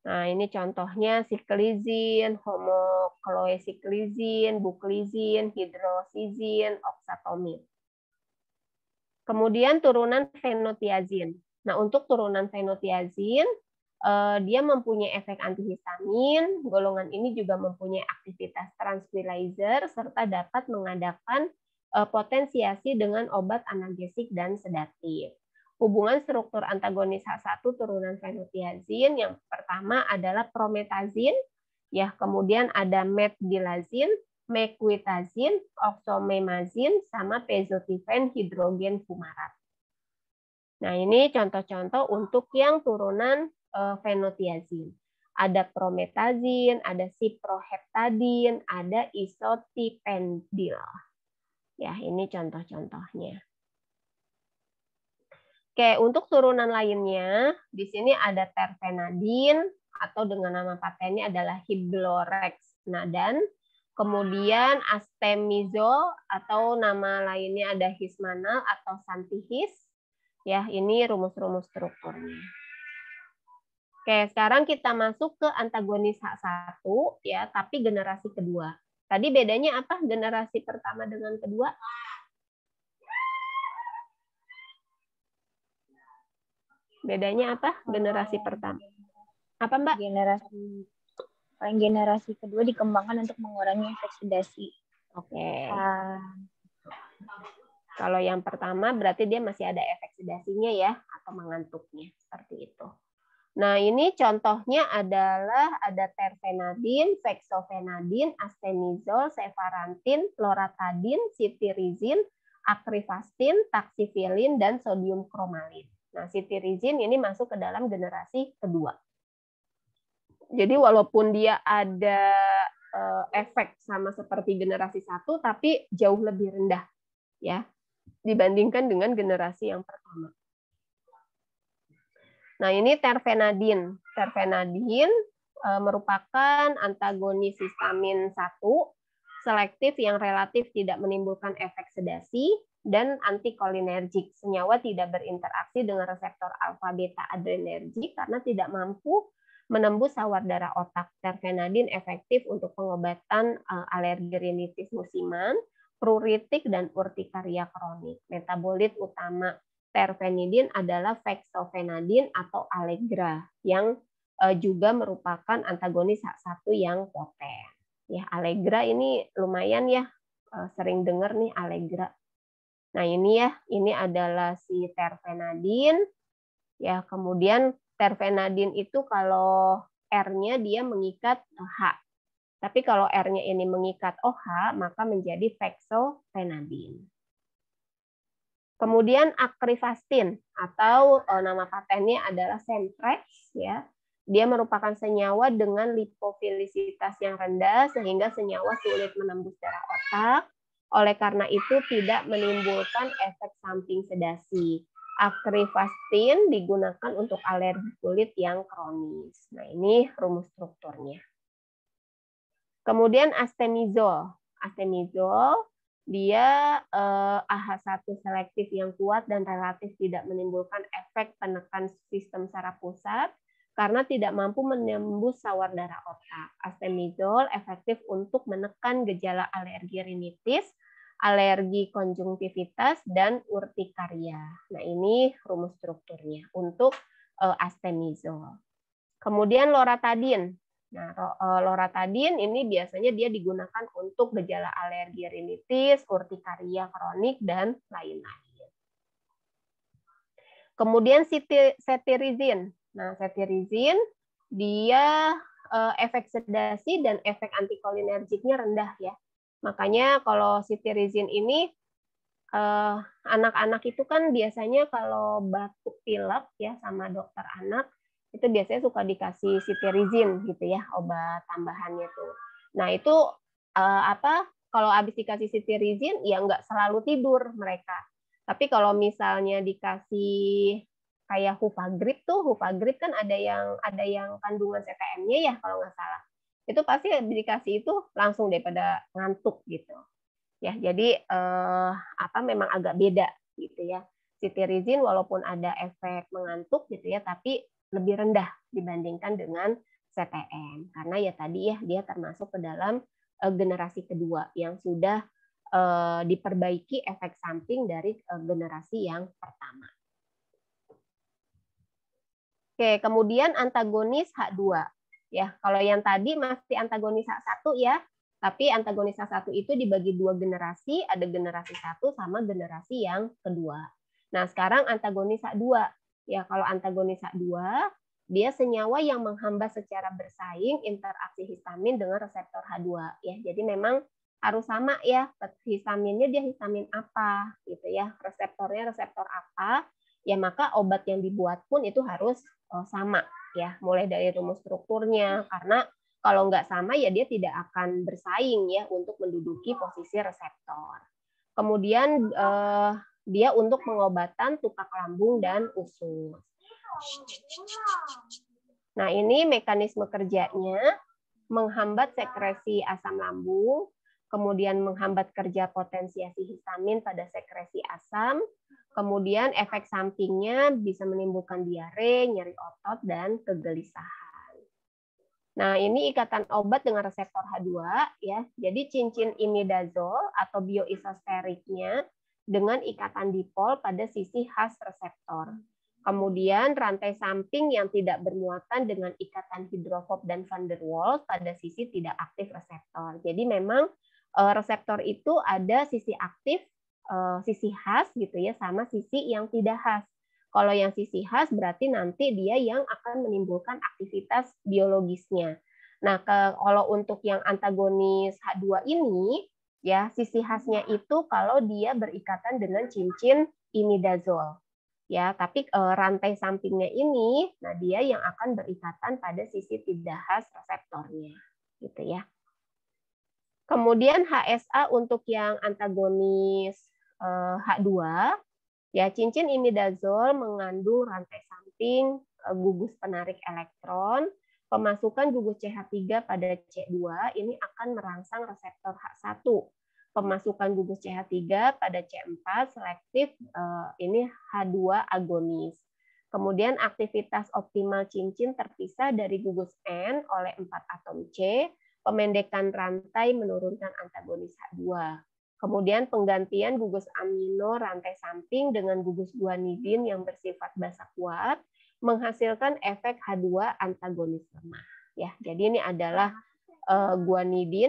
Nah, ini contohnya siklizin, homokloesiklisin, buklizin, hidrosizin, oksatomin. Kemudian turunan fenotiazin. Nah, untuk turunan fenotiazin, dia mempunyai efek antihistamin. Golongan ini juga mempunyai aktivitas tranquilizer serta dapat mengadakan potensiasi dengan obat analgesik dan sedatif. Hubungan struktur antagonis H1 turunan fenotiazin yang pertama adalah prometazin, ya, kemudian ada metdilazin, mequitazin, oxomemazin, sama pezotifen hidrogen fumarat. Nah, ini contoh-contoh untuk yang turunan fenotiazin. Ada prometazin, ada ciproheptadin, ada isotipendil. Ya, ini contoh-contohnya. Oke, untuk turunan lainnya, di sini ada terfenadin, atau dengan nama patennya adalah hiblorexnadan. Kemudian astemizol, atau nama lainnya ada hismanal atau santihis. Ya, ini rumus-rumus strukturnya. Oke, sekarang kita masuk ke antagonis H1, ya, tapi generasi kedua. Tadi bedanya apa generasi pertama dengan kedua? Bedanya apa generasi pertama? Apa, Mbak? Generasi kedua dikembangkan untuk mengurangi efek sedasi. Oke. Kalau yang pertama berarti dia masih ada efek sedasinya ya, atau mengantuknya, seperti itu. Nah, ini contohnya adalah ada terfenadin, fexofenadin, astemizol, cefarantin, loratadin, cetirizin, akrifastin, taksifilin, dan sodium kromalin. Nah, cetirizin ini masuk ke dalam generasi kedua. Jadi walaupun dia ada efek sama seperti generasi 1, tapi jauh lebih rendah ya dibandingkan dengan generasi yang pertama. Nah, ini terfenadin. Terfenadin merupakan antagonis histamin 1, selektif yang relatif tidak menimbulkan efek sedasi, dan antikolinergik. Senyawa tidak berinteraksi dengan reseptor alfa beta adrenergik karena tidak mampu menembus sawar darah otak. Terfenadin efektif untuk pengobatan alergi rinitis musiman, pruritik, dan urtikaria kronik. Metabolit utama terfenadin adalah fexofenadin atau Allegra yang juga merupakan antagonis H1 yang poten. Ya, Allegra ini lumayan ya, sering dengar nih Allegra. Nah, ini ya, ini adalah si terfenadin. Ya, kemudian terfenadin itu kalau R-nya dia mengikat H. Tapi kalau R-nya ini mengikat OH, maka menjadi fexofenadin. Kemudian akrifastin atau nama patennya adalah Semprex ya. Dia merupakan senyawa dengan lipofilisitas yang rendah sehingga senyawa sulit menembus darah otak. Oleh karena itu tidak menimbulkan efek samping sedasi. Akrifastin digunakan untuk alergi kulit yang kronis. Nah, ini rumus strukturnya. Kemudian astemizol. Astemizol dia AH1 selektif yang kuat dan relatif tidak menimbulkan efek penekan sistem saraf pusat karena tidak mampu menembus sawar darah otak. Astemizol efektif untuk menekan gejala alergi rinitis, alergi konjungtivitas, dan urtikaria. Nah, ini rumus strukturnya untuk astemizol. Kemudian loratadin. Nah, loratadin ini biasanya dia digunakan untuk gejala alergi rinitis, urtikaria kronik, dan lain-lain. Kemudian cetirizin. Nah, cetirizin dia efek sedasi dan efek antikolinergiknya rendah ya. Makanya kalau cetirizin ini anak-anak itu kan biasanya kalau batuk pilek ya sama dokter anak itu biasanya suka dikasih cetirizin gitu ya, obat tambahannya tuh. Nah, itu kalau habis dikasih cetirizin ya nggak selalu tidur mereka. Tapi kalau misalnya dikasih kayak Hufagrip tuh, Hufagrip kan ada yang kandungan CTM-nya ya kalau nggak salah. itu pasti dikasih itu langsung daripada ngantuk gitu. Ya, jadi memang agak beda gitu ya. Cetirizine walaupun ada efek mengantuk gitu ya, tapi lebih rendah dibandingkan dengan CTM karena ya tadi ya dia termasuk ke dalam generasi kedua yang sudah diperbaiki efek samping dari generasi yang pertama. Oke, kemudian antagonis H2. Ya, kalau yang tadi masih antagonis H1 ya, tapi antagonis H1 itu dibagi dua generasi, ada generasi 1 sama generasi yang kedua. Nah, sekarang antagonis H2. Ya, kalau antagonis H2, dia senyawa yang menghambat secara bersaing interaksi histamin dengan reseptor H2. Ya, jadi memang harus sama ya, histaminnya dia histamin apa gitu ya, reseptornya reseptor apa, ya maka obat yang dibuat pun itu harus sama ya, mulai dari rumus strukturnya, karena kalau nggak sama ya dia tidak akan bersaing ya untuk menduduki posisi reseptor. Kemudian dia untuk pengobatan tupak lambung dan usus. Nah, ini mekanisme kerjanya menghambat sekresi asam lambung, kemudian menghambat kerja potensiasi histamin pada sekresi asam, kemudian efek sampingnya bisa menimbulkan diare, nyeri otot, dan kegelisahan. Nah, ini ikatan obat dengan reseptor H2 ya. Jadi cincin imidazol atau bioisosteriknya dengan ikatan dipol pada sisi khas reseptor. Kemudian rantai samping yang tidak bermuatan dengan ikatan hidrofob dan van der Waals pada sisi tidak aktif reseptor. Jadi memang reseptor itu ada sisi aktif, sisi khas gitu ya, sama sisi yang tidak khas. Kalau yang sisi khas berarti nanti dia yang akan menimbulkan aktivitas biologisnya. Nah, kalau untuk yang antagonis H2 ini, ya sisi khasnya itu kalau dia berikatan dengan cincin imidazol. Ya, tapi rantai sampingnya ini, nah dia yang akan berikatan pada sisi tidak khas reseptornya, gitu ya. Kemudian HSA untuk yang antagonis H2, ya cincin imidazol mengandung rantai samping gugus penarik elektron, pemasukan gugus CH3 pada C2 ini akan merangsang reseptor H1. Pemasukan gugus CH3 pada C4 selektif ini H2 agonis. Kemudian aktivitas optimal cincin terpisah dari gugus N oleh 4 atom C, pemendekan rantai menurunkan antagonis H2. Kemudian penggantian gugus amino rantai samping dengan gugus guanidin yang bersifat basa kuat menghasilkan efek H2 antagonis lemah. Ya, jadi ini adalah guanidin.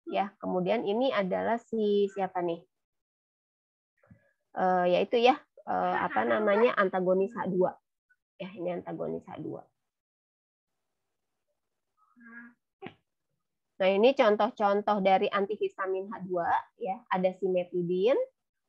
Ya, kemudian ini adalah siapa nih? Yaitu ya antagonis H2. Ya, ini antagonis H2. Nah, ini contoh-contoh dari antihistamin H2 ya, ada simetidin,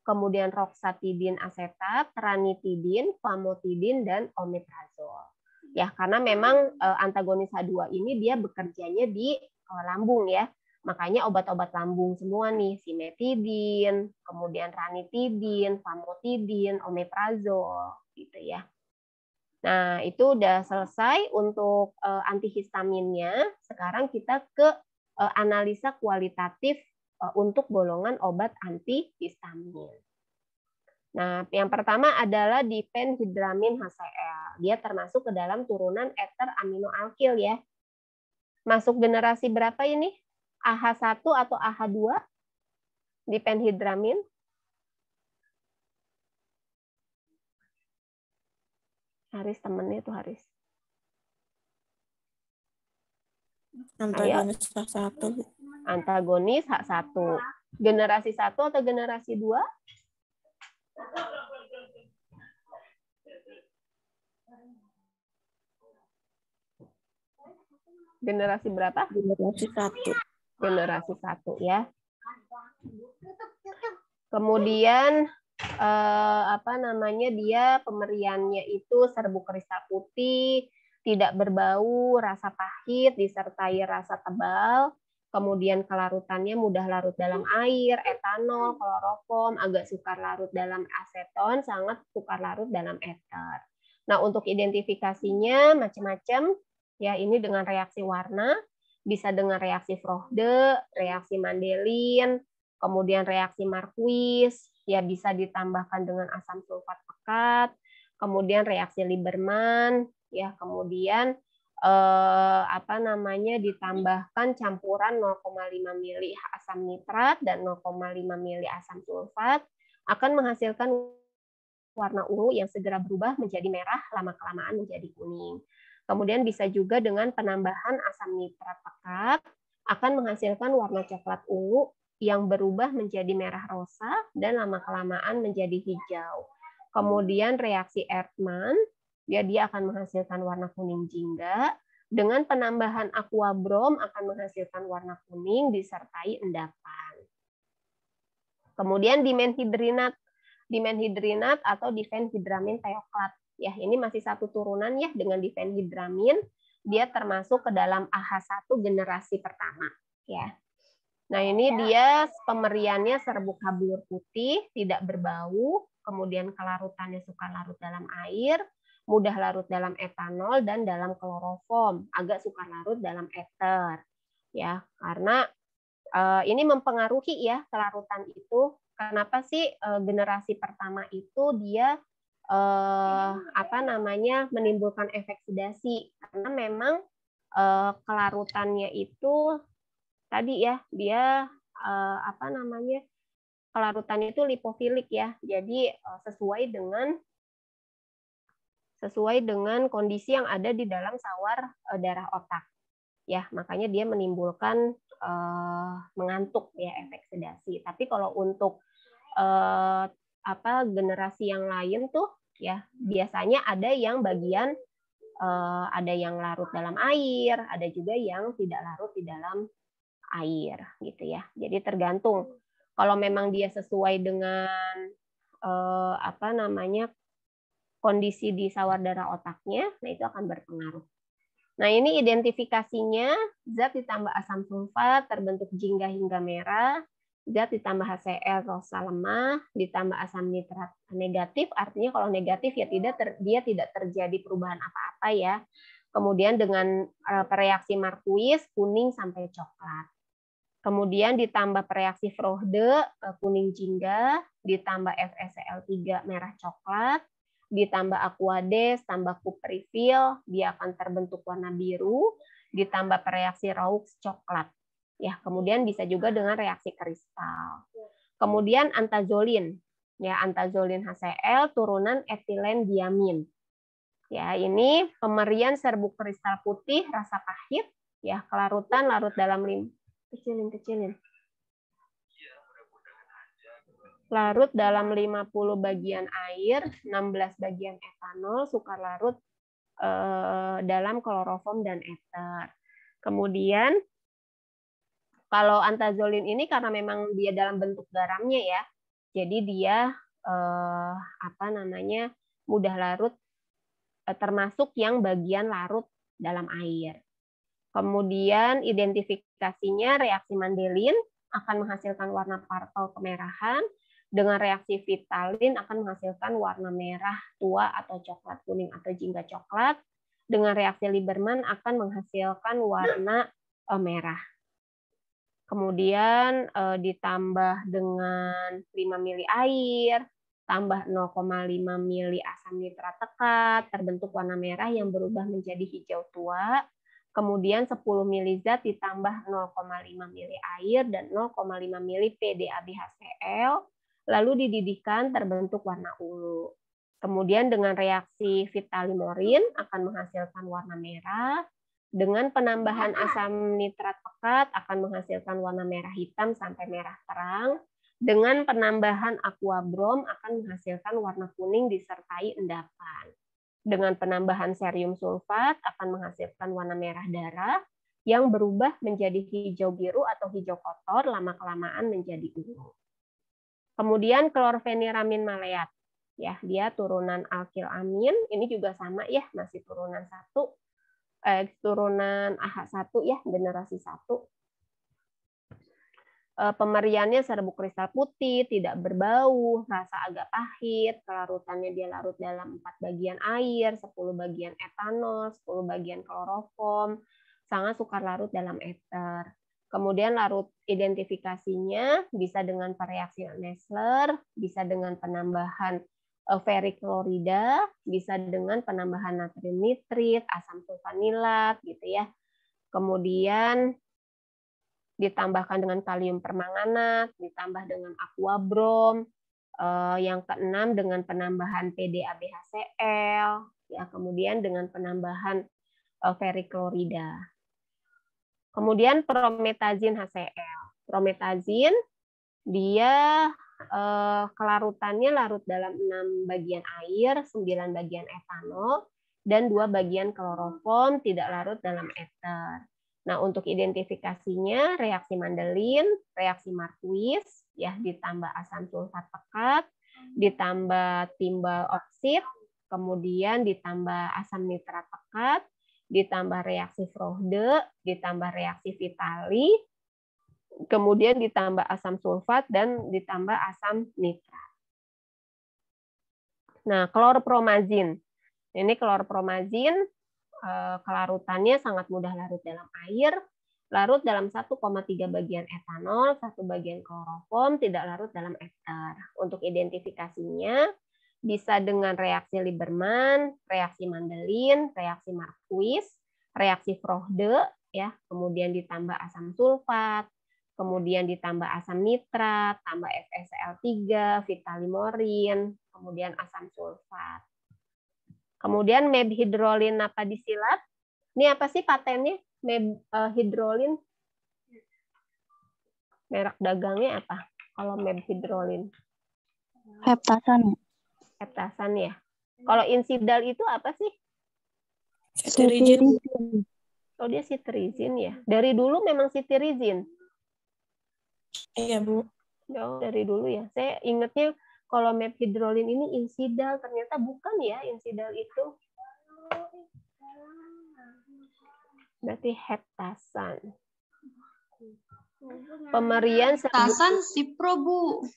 kemudian roxatidin asetat, ranitidin, famotidin dan omeprazol. Ya, karena memang antagonis H2 ini dia bekerjanya di lambung ya. Makanya obat-obat lambung semua nih, simetidin, kemudian ranitidin, famotidin, omeprazol gitu ya. Nah, itu udah selesai untuk antihistaminnya. Sekarang kita ke analisa kualitatif untuk golongan obat antihistamin. Nah, yang pertama adalah diphenhidramin HCl. Dia termasuk ke dalam turunan ester aminoalkil ya. Masuk generasi berapa ini? AH1 atau AH2? Diphenhidramin. Haris temennya tuh Haris. Antagonis H1. Antagonis H1. Generasi 1 atau generasi 2? Generasi berapa? Generasi 1. Generasi 1 ya. Kemudian dia pemeriannya itu serbuk kristal putih, tidak berbau, rasa pahit, disertai rasa tebal, kemudian kelarutannya mudah larut dalam air, etanol, kloroform, agak sukar larut dalam aseton, sangat sukar larut dalam eter. Nah, untuk identifikasinya macam-macam, ya ini dengan reaksi warna, bisa dengan reaksi Frohde, reaksi Mandelin, kemudian reaksi Marquis, ya bisa ditambahkan dengan asam sulfat pekat, kemudian reaksi Lieberman, ya kemudian ditambahkan campuran 0,5 mili asam nitrat dan 0,5 mili asam sulfat akan menghasilkan warna ungu yang segera berubah menjadi merah lama-kelamaan menjadi kuning. Kemudian bisa juga dengan penambahan asam nitrat pekat akan menghasilkan warna coklat ungu yang berubah menjadi merah rosa dan lama-kelamaan menjadi hijau. Kemudian reaksi Erdmann, dia akan menghasilkan warna kuning jingga. Dengan penambahan aqua brom akan menghasilkan warna kuning disertai endapan. Kemudian dimenhidrinat atau difenhidramin teoklat. Ya, ini masih satu turunan ya dengan difenhidramin. Dia termasuk ke dalam AH1 generasi pertama. Ya. Nah, ini dia pemeriannya serbuk habluur putih, tidak berbau, kemudian kelarutannya suka larut dalam air, mudah larut dalam etanol dan dalam kloroform, agak suka larut dalam ether. Ya, karena ini mempengaruhi ya kelarutan itu. Kenapa sih generasi pertama itu dia menimbulkan efek sedasi? Karena memang kelarutannya itu tadi ya dia kelarutannya itu lipofilik ya. Jadi sesuai dengan kondisi yang ada di dalam sawar darah otak. Ya, makanya dia menimbulkan mengantuk ya efek sedasi. Tapi kalau untuk generasi yang lain tuh ya biasanya ada yang bagian ada yang larut dalam air, ada juga yang tidak larut di dalam air gitu ya. Jadi tergantung. Kalau memang dia sesuai dengan kondisi di sawar darah otaknya, nah itu akan berpengaruh. Nah, ini identifikasinya, zat ditambah asam sulfat terbentuk jingga hingga merah, zat ditambah HCl rosa lemah, ditambah asam nitrat negatif, artinya kalau negatif ya dia tidak terjadi perubahan apa-apa ya. Kemudian dengan reaksi Marquis kuning sampai coklat. Kemudian ditambah reaksi Frohde kuning jingga, ditambah FeCl3 merah coklat, ditambah aquades, tambah cuprifil, dia akan terbentuk warna biru, ditambah reaksi Raux coklat. Ya, kemudian bisa juga dengan reaksi kristal. Kemudian antazolin. Ya, antazolin HCl turunan etilen diamin. Ya, ini pemerian serbuk kristal putih rasa pahit, ya, kelarutan larut dalam kecilin. Larut dalam 50 bagian air, 16 bagian etanol, suka larut dalam kloroform dan ether. Kemudian kalau antazolin ini karena memang dia dalam bentuk garamnya ya, jadi dia mudah larut, termasuk yang bagian larut dalam air. Kemudian identifikasinya reaksi Mandelin akan menghasilkan warna purple kemerahan. Dengan reaksi Vitalin akan menghasilkan warna merah tua atau coklat kuning atau jingga coklat. Dengan reaksi Lieberman akan menghasilkan warna merah. Kemudian ditambah dengan 5 mili air, tambah 0,5 mili asam nitrat pekat, terbentuk warna merah yang berubah menjadi hijau tua. Kemudian 10 mili zat ditambah 0,5 mili air dan 0,5 mili PDAB-HCl. Lalu dididihkan terbentuk warna ungu. Kemudian dengan reaksi Vitalimorin akan menghasilkan warna merah. Dengan penambahan asam nitrat pekat akan menghasilkan warna merah hitam sampai merah terang. Dengan penambahan aqua brom akan menghasilkan warna kuning disertai endapan. Dengan penambahan cerium sulfat akan menghasilkan warna merah darah yang berubah menjadi hijau biru atau hijau kotor lama-kelamaan menjadi ungu. Kemudian klorfeniramin maleat, ya dia turunan alkilamin, ini juga sama ya masih turunan turunan AH1 ya generasi 1. Pemeriannya serbuk kristal putih, tidak berbau, rasa agak pahit, kelarutannya dia larut dalam 4 bagian air, 10 bagian etanol, 10 bagian kloroform, sangat sukar larut dalam ether. Kemudian larut identifikasinya bisa dengan pereaksi Nessler, bisa dengan penambahan ferric klorida, bisa dengan penambahan natrium nitrit, asam sulfanilat gitu ya. Kemudian ditambahkan dengan kalium permanganat, ditambah dengan aquabrom. Yang keenam dengan penambahan PDABHCl, ya, kemudian dengan penambahan ferric klorida. Kemudian prometazin HCl. Prometazin dia kelarutannya larut dalam 6 bagian air, 9 bagian etanol, dan 2 bagian kloroform, tidak larut dalam ether. Nah, untuk identifikasinya reaksi Mandelin, reaksi Marquis, ya, ditambah asam sulfat pekat, ditambah timbal oksid, kemudian ditambah asam nitrat pekat, ditambah reaksi Frohde, ditambah reaksi Vitali, kemudian ditambah asam sulfat dan ditambah asam nitrat. Nah, klorpromazin. Ini klorpromazin kelarutannya sangat mudah larut dalam air, larut dalam 1,3 bagian etanol, 1 bagian kloroform, tidak larut dalam ether. Untuk identifikasinya bisa dengan reaksi Lieberman, reaksi Mandelin, reaksi Marquis, reaksi Frohde, ya, kemudian ditambah asam sulfat, kemudian ditambah asam nitrat, tambah FeCl3, vitalimorin, kemudian asam sulfat. Kemudian mebhidrolin napadisilat. Ini apa sih patennya? Mebhidrolin. Merek dagangnya apa? Kalau mebhidrolin. Heptasan. Heptasan ya. Kalau insidal itu apa sih? Cetirizin. Oh, dia cetirizin ya. Dari dulu memang cetirizin. Iya, Bu. Oh, dari dulu ya. Saya ingatnya kalau mebhidrolin ini insidal, ternyata bukan ya insidal itu. Berarti heptasan. Pemerian Heptasan Cipro, Bu.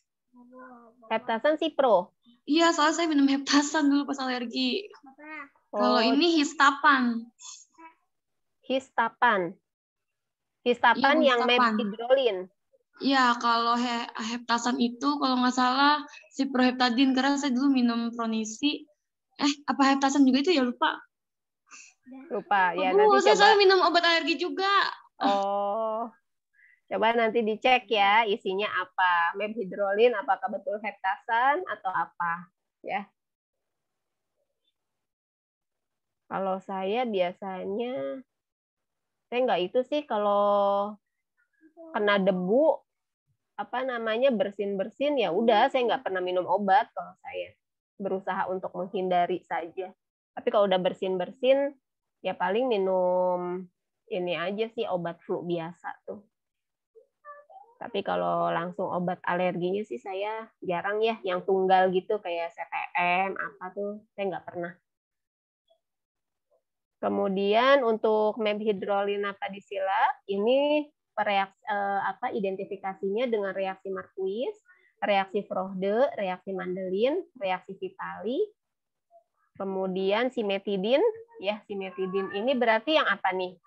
Heptasan Cipro. Iya, soalnya saya minum heptasan dulu pas alergi. Kalau ini histapan. Histapan. Histapan Iya, yang mebhidrolin. Iya, kalau heptasan itu kalau nggak salah ciproheptadin, karena saya dulu minum Pronisi. Apa heptasan juga itu ya, lupa. Lupa ya, Bu, nanti saya coba. minum obat alergi juga. Oh, coba nanti dicek ya isinya apa. Mebhidrolin apakah betul heptasan atau apa ya. Kalau saya biasanya saya nggak itu sih, kalau kena debu apa namanya bersin-bersin ya udah, saya nggak pernah minum obat. Kalau saya berusaha untuk menghindari saja. Tapi kalau udah bersin-bersin ya paling minum ini aja sih, obat flu biasa tuh. Tapi kalau langsung obat alerginya sih saya jarang ya, yang tunggal gitu kayak CTM apa tuh saya nggak pernah. Kemudian untuk mebhidrolin napadisilat ini identifikasinya dengan reaksi Marquis, reaksi Frohde, reaksi Mandelin, reaksi Vitali. Kemudian simetidin, ya simetidin ini berarti yang apa nih?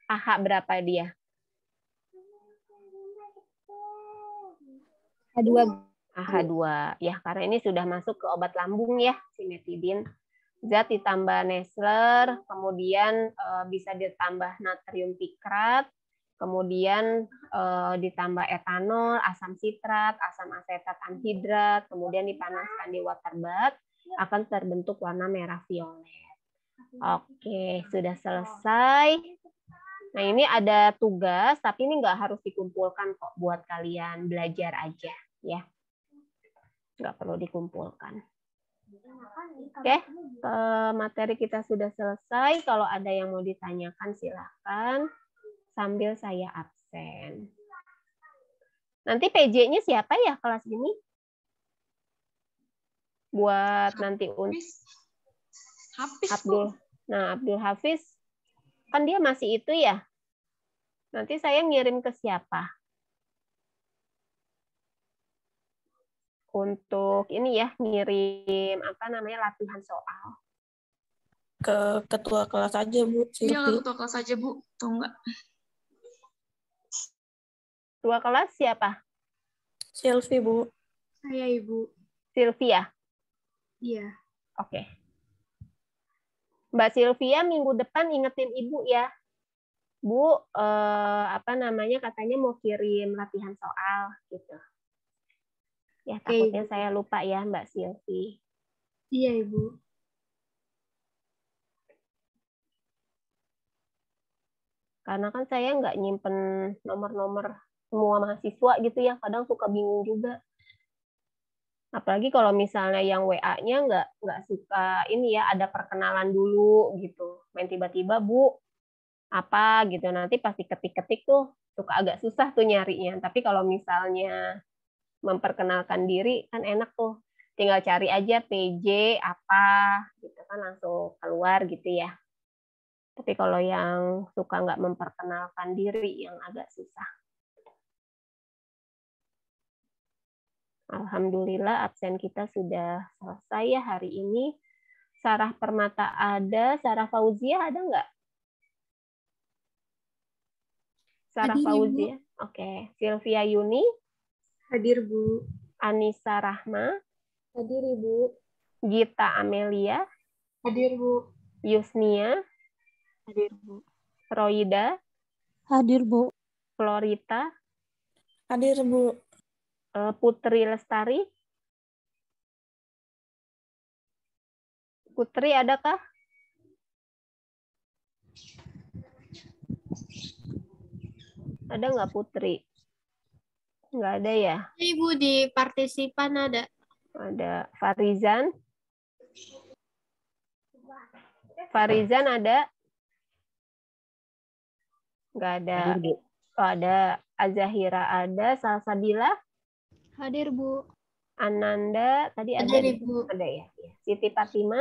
AH berapa dia? AH2 ya, karena ini sudah masuk ke obat lambung ya, simetidin. Zat ditambah Nessler, kemudian bisa ditambah natrium pikrat, kemudian ditambah etanol, asam sitrat, asam asetat anhidrat, kemudian dipanaskan di water bath, akan terbentuk warna merah violet. Oke, sudah selesai. Nah, ini ada tugas, tapi ini nggak harus dikumpulkan kok, buat kalian belajar aja ya. Nggak perlu dikumpulkan. Oke, materi kita sudah selesai. Kalau ada yang mau ditanyakan silakan sambil saya absen. Nanti PJ-nya siapa ya kelas ini? Buat nanti Hafiz, Abdul. Nah, Abdul Hafiz kan dia masih itu ya. Nanti saya ngirim ke siapa? Untuk ini ya, ngirim apa namanya latihan soal. ke ketua kelas aja, Bu. Iya, Silvi. ketua kelas aja, Bu. Atau enggak? Ketua kelas siapa? Silvi, Bu. Saya, Ibu. Sylvia. Iya. Oke. Mbak Sylvia minggu depan ingetin Ibu ya. Bu, katanya mau kirim latihan soal gitu. Ya, takutnya Ibu. saya lupa ya, Mbak Sylvie. Iya, Ibu. Karena kan saya nggak nyimpen nomor-nomor semua mahasiswa gitu ya, kadang suka bingung juga. Apalagi kalau misalnya yang WA-nya nggak suka ini ya, ada perkenalan dulu gitu. Main tiba-tiba, Bu, apa gitu, nanti pasti ketik-ketik tuh suka agak susah tuh nyarinya. Tapi kalau misalnya memperkenalkan diri kan enak tuh, tinggal cari aja PJ apa gitu kan langsung keluar gitu ya. Tapi kalau yang suka nggak memperkenalkan diri yang agak susah. Alhamdulillah absen kita sudah selesai ya hari ini. Sarah Permata ada, Sarah Fauzia ada nggak? Sarah Hadir, Ibu. Fauzia, oke. Sylvia Yuni, Hadir, Bu. Anissa Rahma, Hadir, Ibu. Gita Amelia, Hadir, Bu. Yusnia, Hadir, Bu. Roida, Hadir, Bu. Florita, Hadir, Bu. Putri Lestari. Putri adakah? Ada nggak Putri? Nggak ada ya? Ibu di partisipan ada. Ada Farizan. Farizan ada? Nggak ada. Oh, ada Azahira ada. Salsabila? Hadir, Bu. Ananda tadi ada. Hadir, Ibu. Ada ya. Siti Fatima?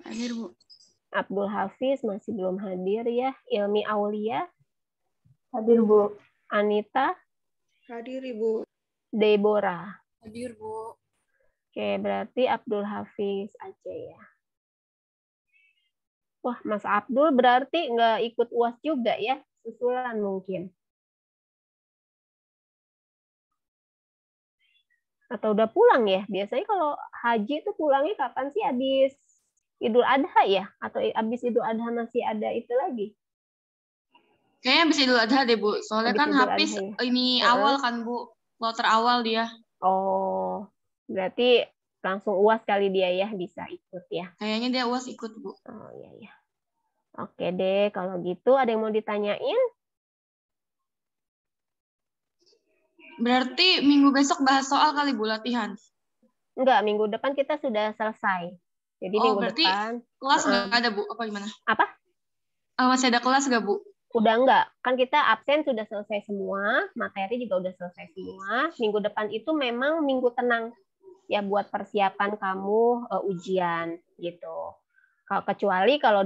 Hadir, Bu. Abdul Hafiz masih belum hadir ya. Ilmi Aulia? Hadir, Bu. Anita? Hadir, Ibu. Deborah? Hadir, Bu. Oke, berarti Abdul Hafiz aja ya. Wah, Mas Abdul berarti nggak ikut UAS juga ya? Susulan mungkin. Atau udah pulang ya? Biasanya kalau haji itu pulangnya kapan sih? Habis Idul Adha ya? Atau habis Idul Adha masih ada itu lagi? Kayaknya habis Idul Adha deh, Bu. Soalnya Habis kan Idul Hafiz Adha ya? ini awal kan, Bu. Kloter awal dia. Oh, berarti langsung UAS kali dia ya bisa ikut ya? Kayaknya dia UAS ikut, Bu. Oh iya ya. Oke deh, kalau gitu ada yang mau ditanyain? Berarti minggu besok bahas soal kali, Bu, latihan. Enggak, minggu depan kita sudah selesai. Jadi minggu berarti depan kelas nggak ada, Bu? Apa gimana? apa? Masih ada kelas nggak, Bu? Udah enggak. Kan kita absen sudah selesai semua, materi juga udah selesai semua. Minggu depan itu memang minggu tenang ya buat persiapan kamu ujian gitu. Kecuali kalau